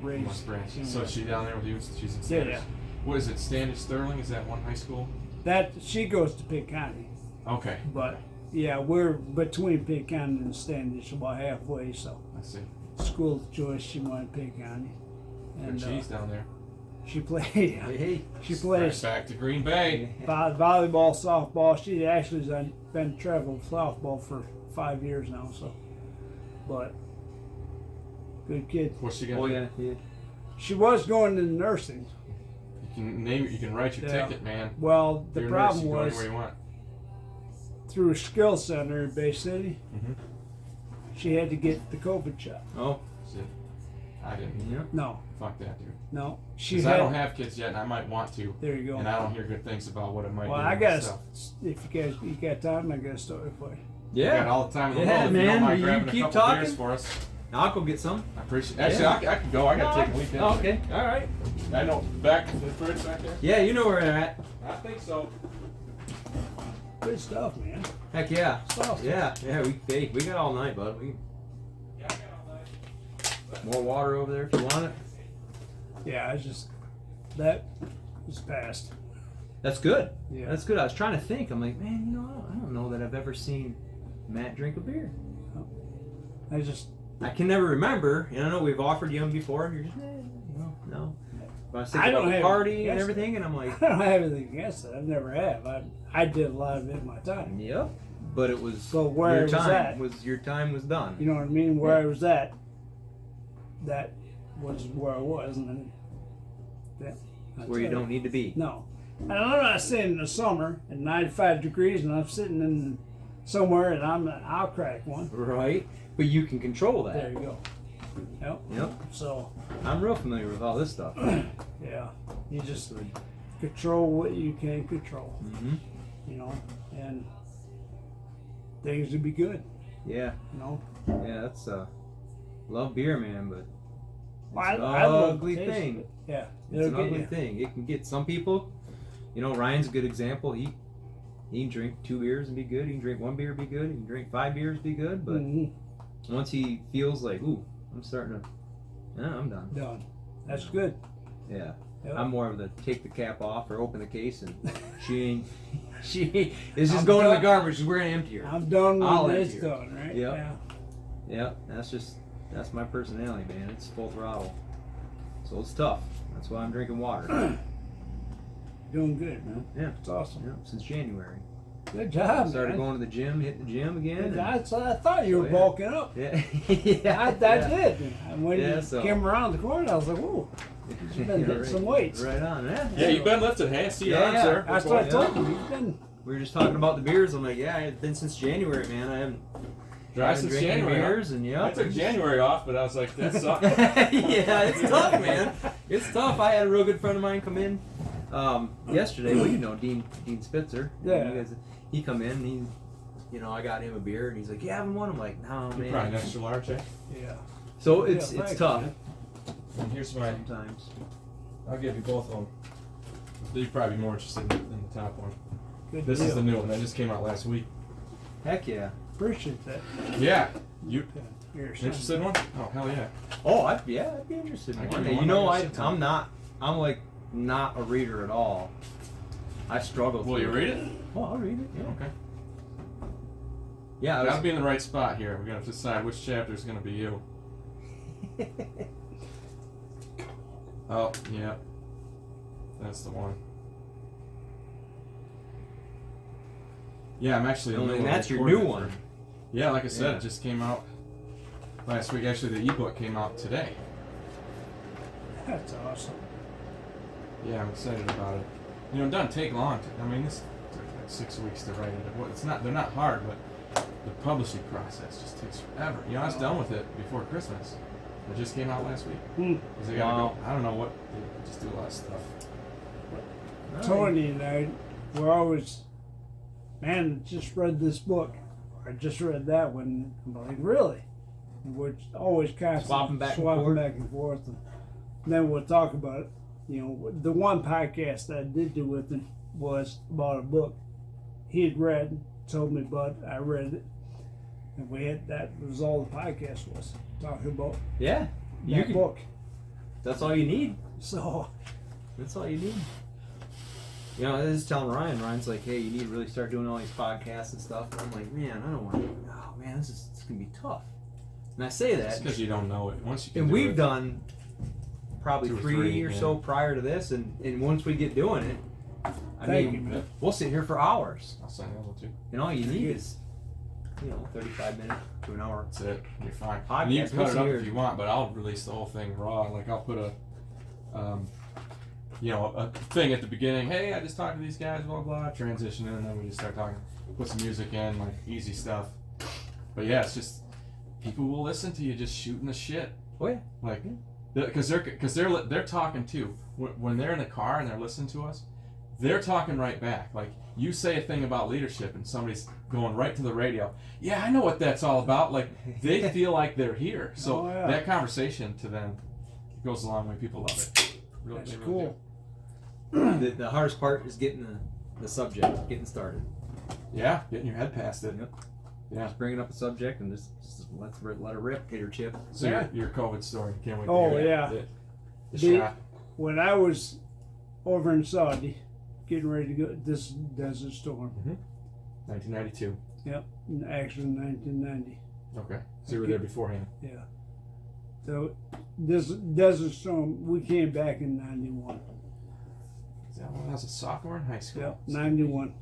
raised West Branch. in So West- she's down there with you. She's in Yeah, Standish. yeah. What is it? Standish Sterling? Is that one high school? That she goes to Pitt County, Okay. but yeah, we're between Pitt County and Standish, about halfway. So I see. school of choice, she wanted Pitt County, Good and cheese down there. she played. Hey. She plays Right back to Green Bay. volleyball, softball. She actually has been traveling softball for 5 years now. So, but good kid. What's she gonna Oh do? yeah. Yeah. She was going into nursing. You can name it. You can write your Yeah. ticket, man. Well, the You're a nurse, problem you go was anywhere you want. through a skill center in Bay City, Mm-hmm. she had to get the COVID shot. Oh. I didn't. Yeah. No, Fuck that, dude. no. She Because had. I don't have kids yet, and I might want to, There you go. and I don't hear good things about what it might Well, do. I and got. stuff. If you got time, I got a story for you. You got Yeah. all the time in the Yeah, world. If you man. don't mind You grabbing keep a couple talking. beers for us. I'll go get some. I appreciate. Actually, Yeah. I can go. I gotta take a weekend. Oh, okay. All right. I know. Back in the fridge back there. Yeah, you know where they're at. I think so. Good stuff, man. Heck yeah. Stuff. Yeah. Yeah. We got all night, bud. Yeah, I got all night. More water over there if you want it. Yeah, I just that was passed. That's good. Yeah. That's good. I was trying to think. I'm like, man, you know, I don't know that I've ever seen Matt drink a beer. I just I can never remember. And I know we've offered you them before. And you're just, no. I was thinking about the party and everything, and I'm like, I don't have anything against it. I never have. I did a lot of it in my time. yep. But it was So where your was time that? your time was done. You know what I mean? Where I was at, that was where I was, and then Where you don't need to be. No, and I'm not sitting in the summer at 95 degrees, and I'm sitting in somewhere, and I'll crack one. Right, but you can control that. There you go. Yep. Yep. So I'm real familiar with all this stuff. yeah, you just control what you can control. Mm-hmm. You know, and things would be good. Yeah. You know. Yeah, that's love beer, man, but Well, it's an I love ugly the taste thing. of it. Yeah, It's an it'll get ugly you. thing. It can get some people. You know, Ryan's a good example. He can drink 2 beers and be good. He can drink 1 beer and be good. He can drink 5 beers and be good. But once he feels like, ooh, I'm starting to, I'm done. Done. That's good. Yeah. Yep. I'm more of the take the cap off or open the case, and she is just I'm going to the done. garbage. We're gonna empty her. I'm done I'll when it's empty her. done, right? Yep. Yeah. Yeah, that's my personality, man. It's full throttle. So it's tough. That's why I'm drinking water. Doing good, man. Yeah. It's awesome. Yeah, since January. Good job, Started man. going to the gym, hitting the gym again. I thought you were yeah. bulking up. Yeah. Yeah. I did. And when Yeah, you so- came around the corner, I was like, "Whoa, you've been hitting some weights." Right on, yeah. Yeah, you've been lifted. Hey, I see your Yeah, arms yeah. there. That's what I Yeah. told you. You've been. We were just talking about the beers. I'm like, yeah, it's been since January, man. I haven't Dry been since drinking January. beers, and yeah. I took January off, but I was like, that sucks. Yeah, it's tough, man. It's tough. I had a real good friend of mine come in yesterday. Well, you know, Dean Spitzer. Yeah. You guys, he come in, and he, you know, I got him a beer, and he's like, "You haven't one?" I'm like, "No, You're man." probably an extra large, eh? Yeah. So Yeah, it's thanks, tough man. And here's my. sometimes. I'll give you both of them. You'd probably be more interested in the top one. Good This deal. is the new one that just came out last week. Heck yeah. Appreciate that. Yeah. You You're interested in one? Oh, hell yeah. Oh, I'd be interested in I one. can day. go You on know, my shit ton. I'm like not a reader at all. I struggle. Will you through read it? Oh, I'll read it. Yeah. Okay. Yeah. I Gotta was, be in the right spot here. We gotta decide which chapter is gonna be you. Oh, yeah. That's the one. Yeah, I'm actually. And in the middle of that's your recording new it one. for- Yeah, like I said, Yeah. it just came out last week. Actually, the ebook came out today. That's awesome. Yeah, I'm excited about it. You know, it doesn't take long. I mean, this took like 6 weeks to write it. Well, it's not. They're not hard, but the publishing process just takes forever. You know, I was done with it before Christmas. It just came out last week. Because they gotta Wow. go. I don't know what. They just do a lot of stuff. Tony and I were always, man, just read this book. I just read that one. I'm like, really? And we're always constantly Swapping back and forth. And then we'll talk about it. You know, the one podcast that I did do with him was about a book he had read, told me about it, I read it. And that was all the podcast was, talking about Yeah. You that can. book. That's all you need. So, That's all you need. You know, I was telling Ryan. Ryan's like, "Hey, you need to really start doing all these podcasts and stuff." And I'm like, "Man, I don't want to. Oh man, it's gonna be tough." And I say That's that, because you don't know it. Once you can and do we've it, done probably 2 or 3 3, or yeah. so prior to this, and once we get doing it, I Thank mean, you, man. we'll sit here for hours. I'll sign that one too. And all you need is, 35 minutes to an hour. That's it. You're fine. Podcast, And you can we'll cut it up see if here. you want, but I'll release the whole thing raw. Like I'll put a thing at the beginning. Hey, I just talked to these guys, blah blah. Transition in, and then we just start talking. Put some music in, like easy stuff. But yeah, it's just people will listen to you just shooting the shit. Oh yeah. Like, because they're talking too. When they're in the car and they're listening to us, they're talking right back. Like you say a thing about leadership and somebody's going right to the radio. Yeah, I know what that's all about. Like they feel like they're here. So Oh, yeah. that conversation to them goes a long way. People love it. Really, that's they really cool. The hardest part is getting the subject, getting started. do. Yeah, getting your head past it. Yep. Yeah. Just bringing up a subject and just let it rip, hit her chip. So Yeah. your COVID story. Can't wait to Oh, hear yeah. that. The The- shot. When I was over in Saudi, getting ready to go this Desert Storm. 1992. Yep, actually 1990. Okay. So you were there beforehand. Yeah. So this Desert Storm, we came back in '91. Is that when I was a sophomore in high school? Yep, '91.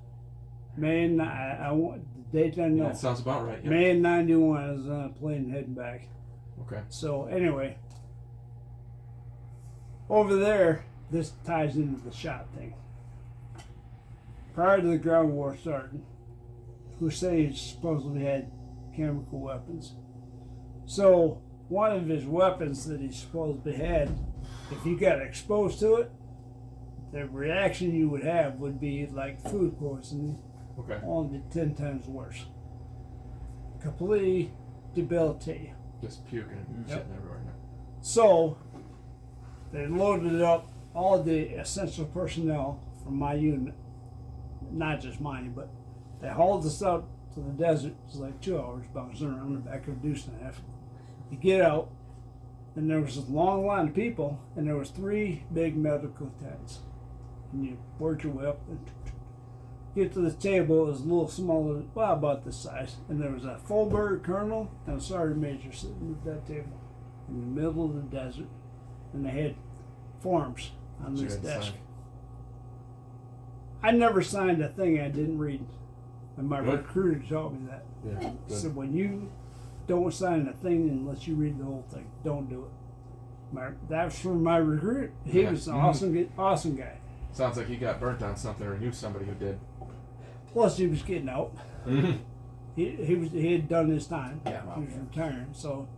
May I want the date I know. That sounds about right. Yeah. May of '91, I was on a plane heading back. Okay. So anyway, over there, this ties into the shot thing. Prior to the ground war starting, Hussein supposedly had chemical weapons. So one of his weapons that he supposedly had, if you got exposed to it, the reaction you would have would be like food poisoning, Okay. only 10 times worse. Completely debilitate you. Just puking and Yep. shitting everywhere. So they loaded up all the essential personnel from my unit, not just mine, but they hauled us out to the desert. It was like 2 hours bouncing around the back of a deuce and a half. You get out, and there was a long line of people, and there was 3 big medical tents. And you work your way up and get to the table. It was a little smaller, well, about this size, and there was a full bird colonel and a sergeant major sitting at that table in the middle of the desert, and they had forms on So you this had to desk. sign. I never signed a thing I didn't read, and my Good. recruiter told me that. Yeah. He said, when you don't sign a thing unless you read the whole thing, don't do it. That's from my recruiter. He Yeah. was an Mhm. awesome guy. Sounds like he got burnt on something or knew somebody who did. Plus, he was getting out. Mm-hmm. He had done his time. Yeah, well, he was yeah. retiring. So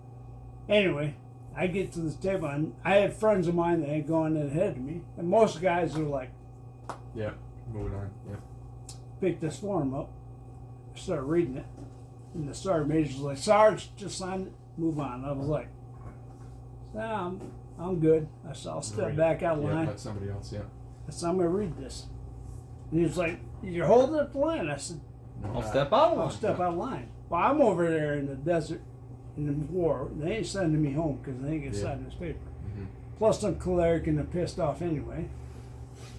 anyway, I get to this table, and I had friends of mine that had gone ahead of me, and most guys are like, Yeah. Moving on. Yeah. pick this form up, start reading it, and the sergeant major was like, Sarge, just sign it, move on. I was like, nah, I'm good. I said, I'll step Read it. back out of Yeah, line. let somebody else. Yeah. I said, I'm gonna read this. And he was like, you're holding up the line. I said, No, I'll not- step out of I'll one. step out of line. Well, I'm over there in the desert in the war. They ain't sending me home because they ain't gonna Yeah. sign this paper. Mhm. Plus, I'm choleric and I'm pissed off anyway.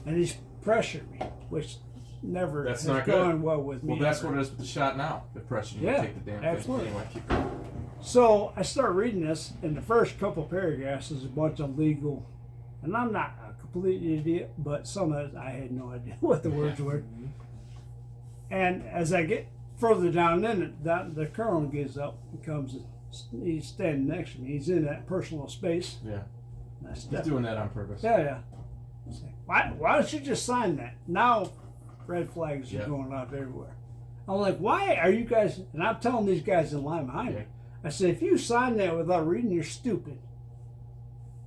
And he's pressured me, which never That's has not good. gone well with me. Well, that's ever. what it is with the shot now. The pressure you Yeah, take the damn absolutely. thing. Anyway, keep going. So I start reading this, and the first couple paragraphs is a bunch of legal, and I'm not a complete idiot, but some of it I had no idea what the words were. And as I get further down in it, the colonel gets up and comes, and he's standing next to me. He's in that personal space. Yeah. And I He's step, doing that on purpose. yeah. I say, why don't you just sign that? Now red flags are Yeah. going off everywhere. I'm like, why are you guys, and I'm telling these guys in line behind Yeah. me, I said, if you sign that without reading, you're stupid.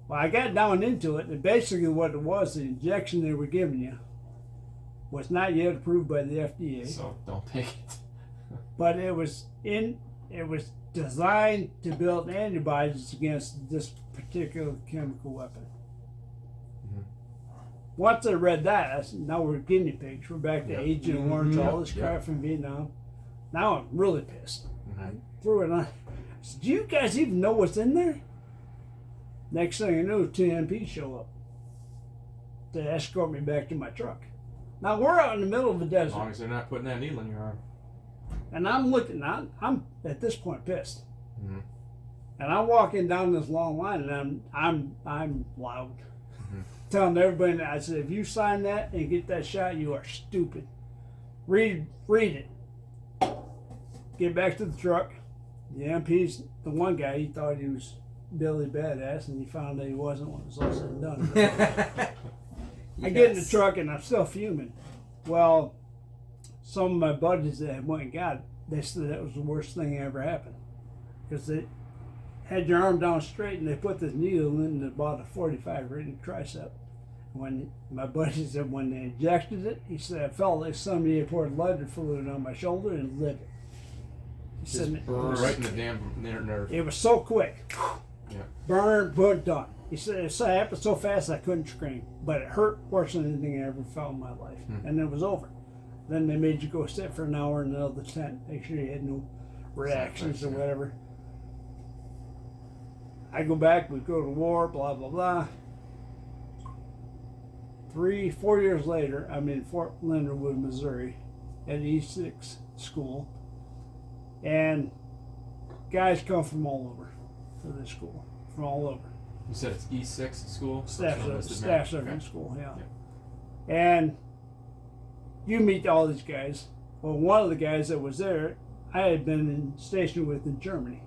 Well, I got down into it, and basically what it was, the injection they were giving you was not yet approved by the FDA, So don't take it. but it was designed to build antibodies against this particular chemical weapon. Mhm. Once I read that, I said, now we're guinea pigs. We're back to Yep. Agent Orange, all this Yep. crap from Vietnam. Now I'm really pissed. Mhm. Threw it on. I said, do you guys even know what's in there? Next thing I knew, 2 MPs show up to escort me back to my truck. Now we're out in the middle of the As long desert, as they're not putting that needle in your arm. and I'm looking. I'm at this point pissed, Mhm. and I'm walking down this long line, and I'm loud, Mhm. telling everybody. I said, if you sign that and get that shot, you are stupid. Read it. Get back to the truck. The MP's the one guy. He thought he was Billy Badass, and he found that he wasn't when it was all said and done. I get in the truck and I'm still fuming. Well, some of my buddies that went and got it, they said that was the worst thing that ever happened. Because they had your arm down straight and they put this needle in about a 45 right in the tricep. When my buddy said when they injected it, he said I felt like somebody had poured lighter fluid on my shoulder and lit it. He Just said right in the damn nerve. it was so quick. Yeah. Burn, boom, done. He said it happened so fast I couldn't scream, but it hurt worse than anything I ever felt in my life, and it was over. Then they made you go sit for an hour in another tent, make sure you had no reactions or whatever. I go back, we go to war, blah blah blah. 3-4 years later, I'm in Fort Leonard Wood, Missouri, at E6 school, and guys come from all over to this school. from all over. You said it's E6 school? Staff Enlisted men? sergeant Okay. school, yeah. Yeah. And you meet all these guys. Well, one of the guys that was there, I had been stationed with in Germany.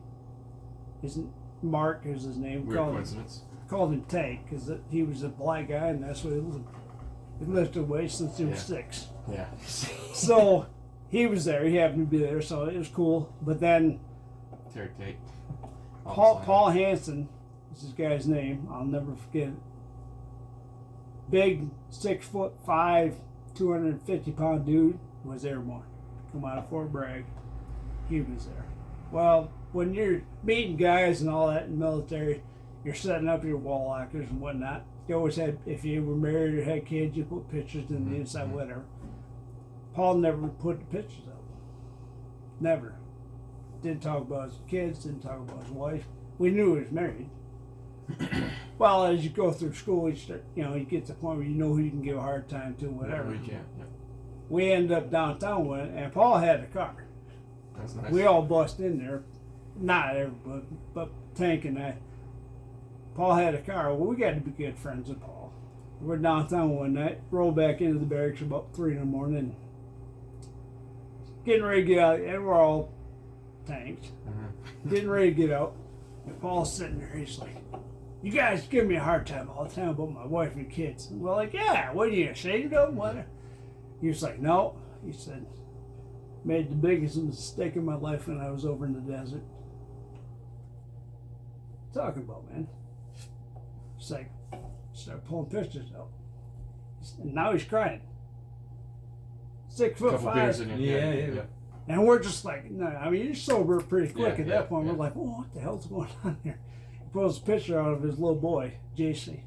Mark is his name. Weird coincidence. Called him Tank because he was a black guy, and that's what he lived. He lifted weights since he was Yeah. 6. Yeah. So he was there. He happened to be there, so it was cool. But then Terry Tate. Paul Hansen is this guy's name. I'll never forget it. Big 6'5", 250-pound dude was airborne. Come out of Fort Bragg. He was there. Well, when you're meeting guys and all that in the military, you're setting up your wall lockers and whatnot. You always had, if you were married or had kids, you put pictures in the inside, whatever. Paul never put the pictures up. Never. Didn't talk about his kids, didn't talk about his wife. We knew he was married. Well, as you go through school, you start, you get to the point where you know who you can give a hard time to, whatever. We can. Yeah. We ended up downtown with it, and Paul had a car. That's nice. We all bust in there. Not everybody, but Tank and I. Paul had a car. Well, we got to be good friends with Paul. We're downtown one night, roll back into the barracks about 3 in the morning. Getting ready to get out, and we're all tanked. Getting ready to get out. And Paul's sitting there, he's like, "You guys give me a hard time all the time about my wife and kids." And we're like, "Yeah, what are you ashamed of? What?" He was like, "No." He said, "Made the biggest mistake of my life when I was over in the desert." Talking about, man. It's like, start pulling pictures out. And now he's crying. 6 foot Couple beers 5. in your Yeah. And we're just like, no, I mean, you're sober pretty quick Yeah, at yeah, that point. yeah. We're like, oh, what the hell's going on here? He pulls a picture out of his little boy, JC,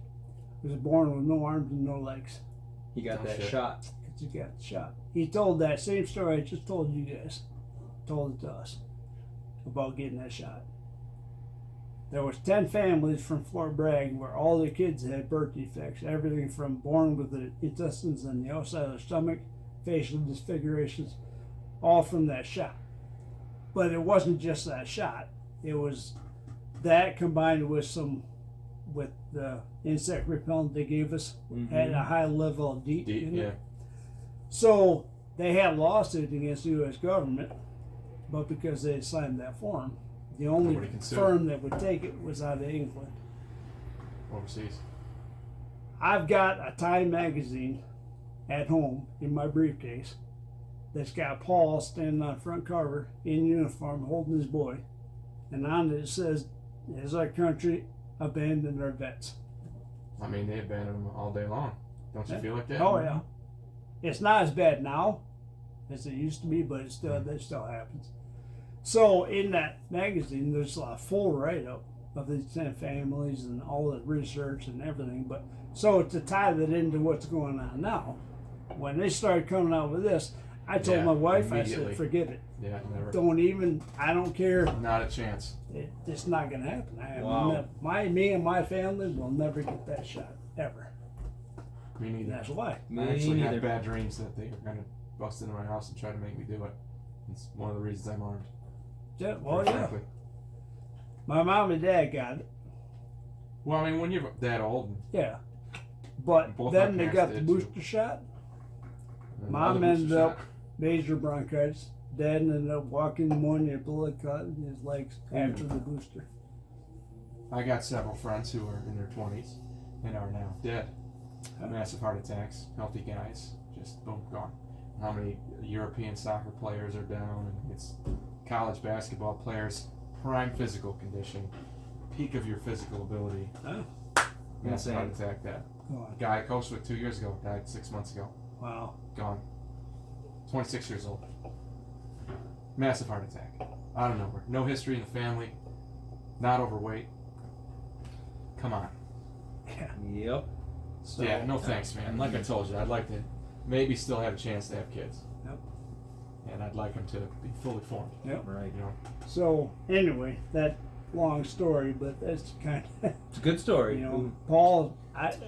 who was born with no arms and no legs. He got Oh, that shit. shot. Because he got shot. He told that same story I just told you guys. Told it to us about getting that shot. There was 10 families from Fort Bragg where all their kids had birth defects. Everything from born with the intestines on the outside of the stomach, facial disfigurations, all from that shot. But it wasn't just that shot. It was that combined with the insect repellent they gave us, had a high level of DEET in it. So they had a lawsuit against the U.S. government, but because they had signed that form, the only Nobody can sue. firm that would take it was out of England. Overseas. I've got a Time magazine at home in my briefcase that's got Paul standing on the front cover in uniform holding his boy, and on it says, "Has our country abandoned our vets?" I mean, they abandon them all day long. Don't you feel like that? Oh yeah. It's not as bad now as it used to be, but that still happens. So in that magazine, there's a full write-up of these 10 families and all the research and everything. But so to tie that into what's going on now, when they started coming out with this, I told Yeah, my wife, I immediately. said, forget it. Yeah, never. Don't even, I don't care. Not a chance. It's not going to happen. Wow. Me and my family will never get that shot, ever. Me And neither. that's why. Me I actually neither. had bad dreams that they were going to bust into my house and try to make me do it. It's one of the reasons I'm armed. Yeah, well, quite yeah. frankly. My mom and dad got it. Well, I mean, when you're that old, Yeah. But Both then my they parents got the did, booster too. shot. and Mom other ended booster up major bronchitis. Dad ended up walking pneumonia, blood clot in his legs after the booster. shot. I got several friends who are in their 20s and are now dead. Massive heart attacks, healthy guys, just boom, gone. How many European soccer players are down, and it's college basketball players, prime physical condition, peak of your physical ability. Oh. Massive heart Insane. attack. That Go on. guy I coached with 2 years ago died 6 months ago. Wow. Gone. 26 years old. Massive heart attack. Out of nowhere. No history in the family. Not overweight. Come on. Yeah. Yep. So, Yeah, no thanks, man. Like I told you, I'd like to maybe still have a chance to have kids. Yep. And I'd like them to be fully formed. Yep. Right. You know. So anyway, that long story, but that's kind of, It's a good story. Paul.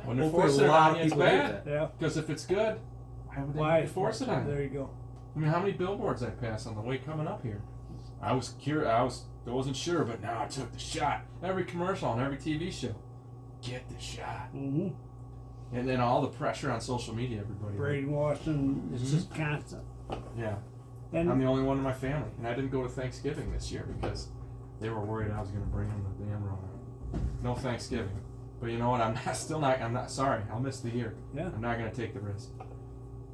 When they're Hopefully forcing a it lot on of you, it's people get bad. that. Yeah. Because if it's good, why would they Why force it on you? There you go. I mean, how many billboards I passed on the way coming up here? I was I wasn't sure, but now I took the shot. Every commercial on every TV show, get the shot. Mm-hmm. And then all the pressure on social media, everybody. Brainwashing, it's just constant. Yeah. And I'm the only one in my family, and I didn't go to Thanksgiving this year because they were worried I was going to bring them the damn Rona. No Thanksgiving. But you know what? I'm not sorry. I'll miss the year. Yeah. I'm not going to take the risk.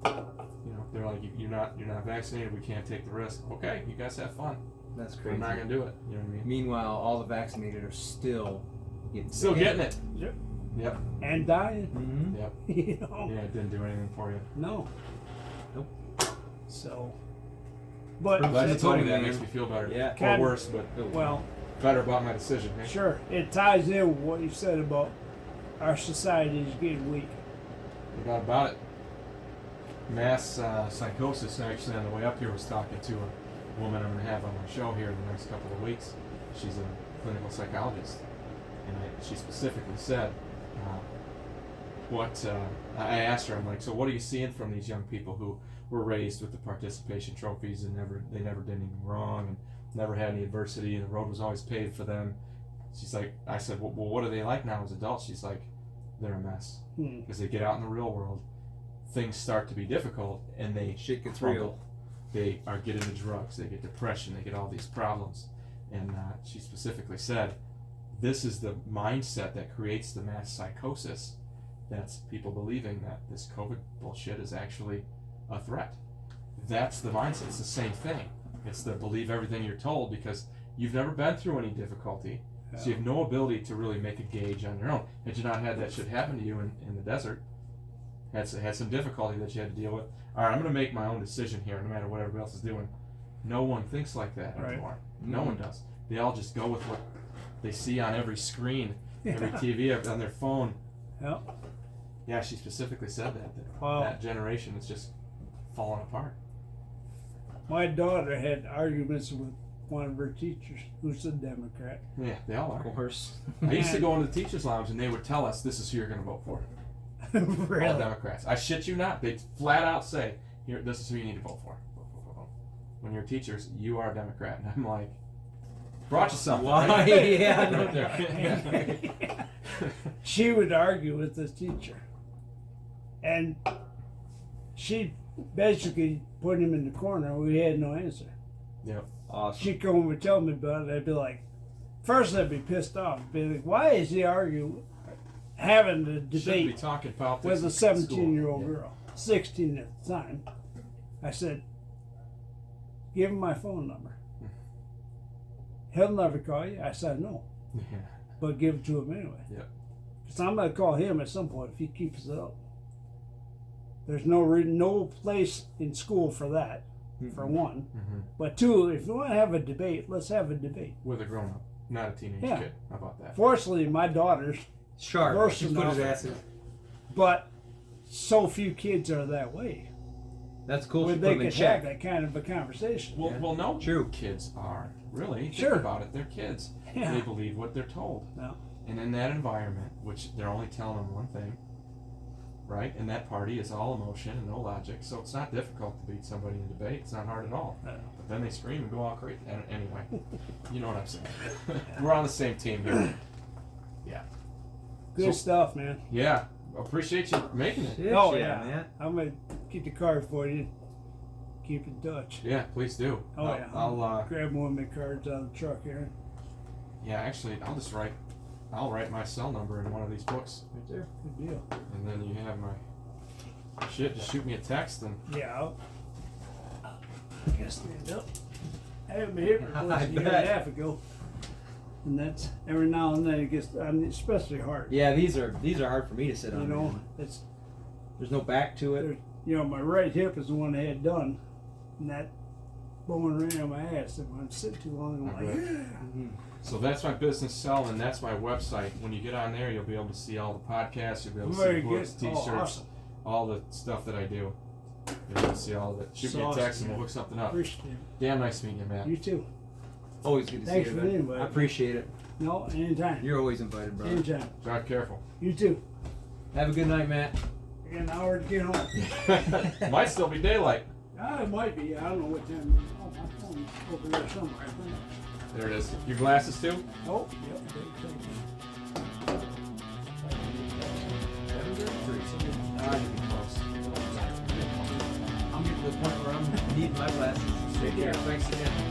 You know, they're like, you're not vaccinated. We can't take the risk. Okay, you guys have fun. That's crazy. I'm not going to do it. You know what I mean? Meanwhile, all the vaccinated are still getting Still sick. getting it. Yep. Yep. And dying. Mm-hmm. Yep. You know. Yeah, it didn't do anything for you. No. Nope. So, but Glad you That's told me funny, that. man. Makes me feel better. Yeah. Or Kind- worse, but well, better about my decision. Hey? sure, it ties in with what you said about our society is getting weak. No doubt about it. Mass psychosis, actually, on the way up here, was talking to a woman I'm going to have on my show here in the next couple of weeks. She's a clinical psychologist. And she specifically said, I asked her, I'm like, so what are you seeing from these young people who were raised with the participation trophies and they never did anything wrong and never had any adversity and the road was always paved for them? She's like, I said, well, what are they like now as adults? She's like, they're a mess. Because they get out in the real world, things start to be difficult, and they Shit gets crumble. real. They are get into drugs, they get depression, they get all these problems. And she specifically said, this is the mindset that creates the mass psychosis. That's people believing that this COVID bullshit is actually a threat. That's the mindset. It's the same thing. It's the believe everything you're told because you've never been through any difficulty. So you have no ability to really make a gauge on your own. Had you not had that shit happen to you in the desert, had some difficulty that you had to deal with, all right, I'm going to make my own decision here no matter what everybody else is doing. No one thinks like that anymore. No one does. They all just go with what they see on every screen, every TV, on their phone. Yep. Yeah, she specifically said that Wow. that generation is just falling apart. My daughter had arguments with one of her teachers who's a Democrat. Yeah, they all are. Of course. I used to go into the teachers' lounge and they would tell us, this is who you're going to vote for. All Really? Democrats. I shit you not. They'd flat out say, here, this is who you need to vote for. When you're teachers, you are a Democrat. And I'm like, brought you something. Why? Right? Yeah, Right no there. She would argue with the teacher. And she basically put him in the corner. We had no answer. Yep. Awesome. She'd come over and tell me about it. I'd be like, first I'd be pissed off. I'd be like, why is he arguing, having a Shouldn't be debate talking politics with a in school. 17-year-old Yeah. girl, 16 at the time? I said, give him my phone number. He'll never call you. I said, no, Yeah. but give it to him anyway. Yep. Because I'm going to call him at some point if he keeps it up. There's no place in school for that, for one. Mm-hmm. But two, if you want to have a debate, let's have a debate. With a grown up, not a teenage Yeah. kid. How about that? Fortunately, my daughter's, Sharp. Worse Just than put his nothing. ass in. but so few kids are that way. That's cool. Where She put they him in could check. have that kind of a conversation. Well, Yeah. well, no True. kids are. Really? Sure. Think about it. They're kids. Yeah. They believe what they're told. No. And in that environment, which they're only telling them one thing, right? And that party is all emotion and no logic. So it's not difficult to beat somebody in debate. It's not hard at all. No. But then they scream and go all crazy. Anyway, you know what I'm saying. We're on the same team here. Yeah. Good So- stuff, man. Yeah. Appreciate you making it. Shit, Oh, yeah, yeah. man. I'm going to keep the card for you. Keep in touch. Yeah, please do. Oh, I'll, yeah. I'll grab one of my cards out of the truck here. yeah, actually, I'll write my cell number in one of these books right there. Good deal. And then you have my shit. Just shoot me a text and Yeah. I guess stand up. I haven't been hit for I a year and bet. a half ago. And that's every now and then it gets, especially hard. Yeah, these are hard for me to sit on. You know, man. it's, There's no back to it. there's, you know, my right hip is the one I had done. And that bone ran on my ass. And when I'm sitting too long, I'm I like, Mhm. so that's my business cell and that's my website. When you get on there, you'll be able to see all the podcasts. You'll be able to see very the good. books, Oh, t-shirts, awesome. all the stuff that I do. You'll be able to see all of it. Shoot me a Awesome, text and we'll man. hook something up. Appreciate it. Damn nice meeting you, man. You too. Always good to Thanks see you. for the man. invite. I appreciate it. No, anytime. You're always invited, brother. Anytime. Drive careful. You too. Have a good night, Matt. I got an hour to get home. Might still be daylight. It might be. I don't know what time. Oh, my phone's over there somewhere. I think. There it is. Your glasses too? Oh, yep. Great thing. You'll be close. I'm getting to the point where I'm needing my glasses. Take care. Thanks again.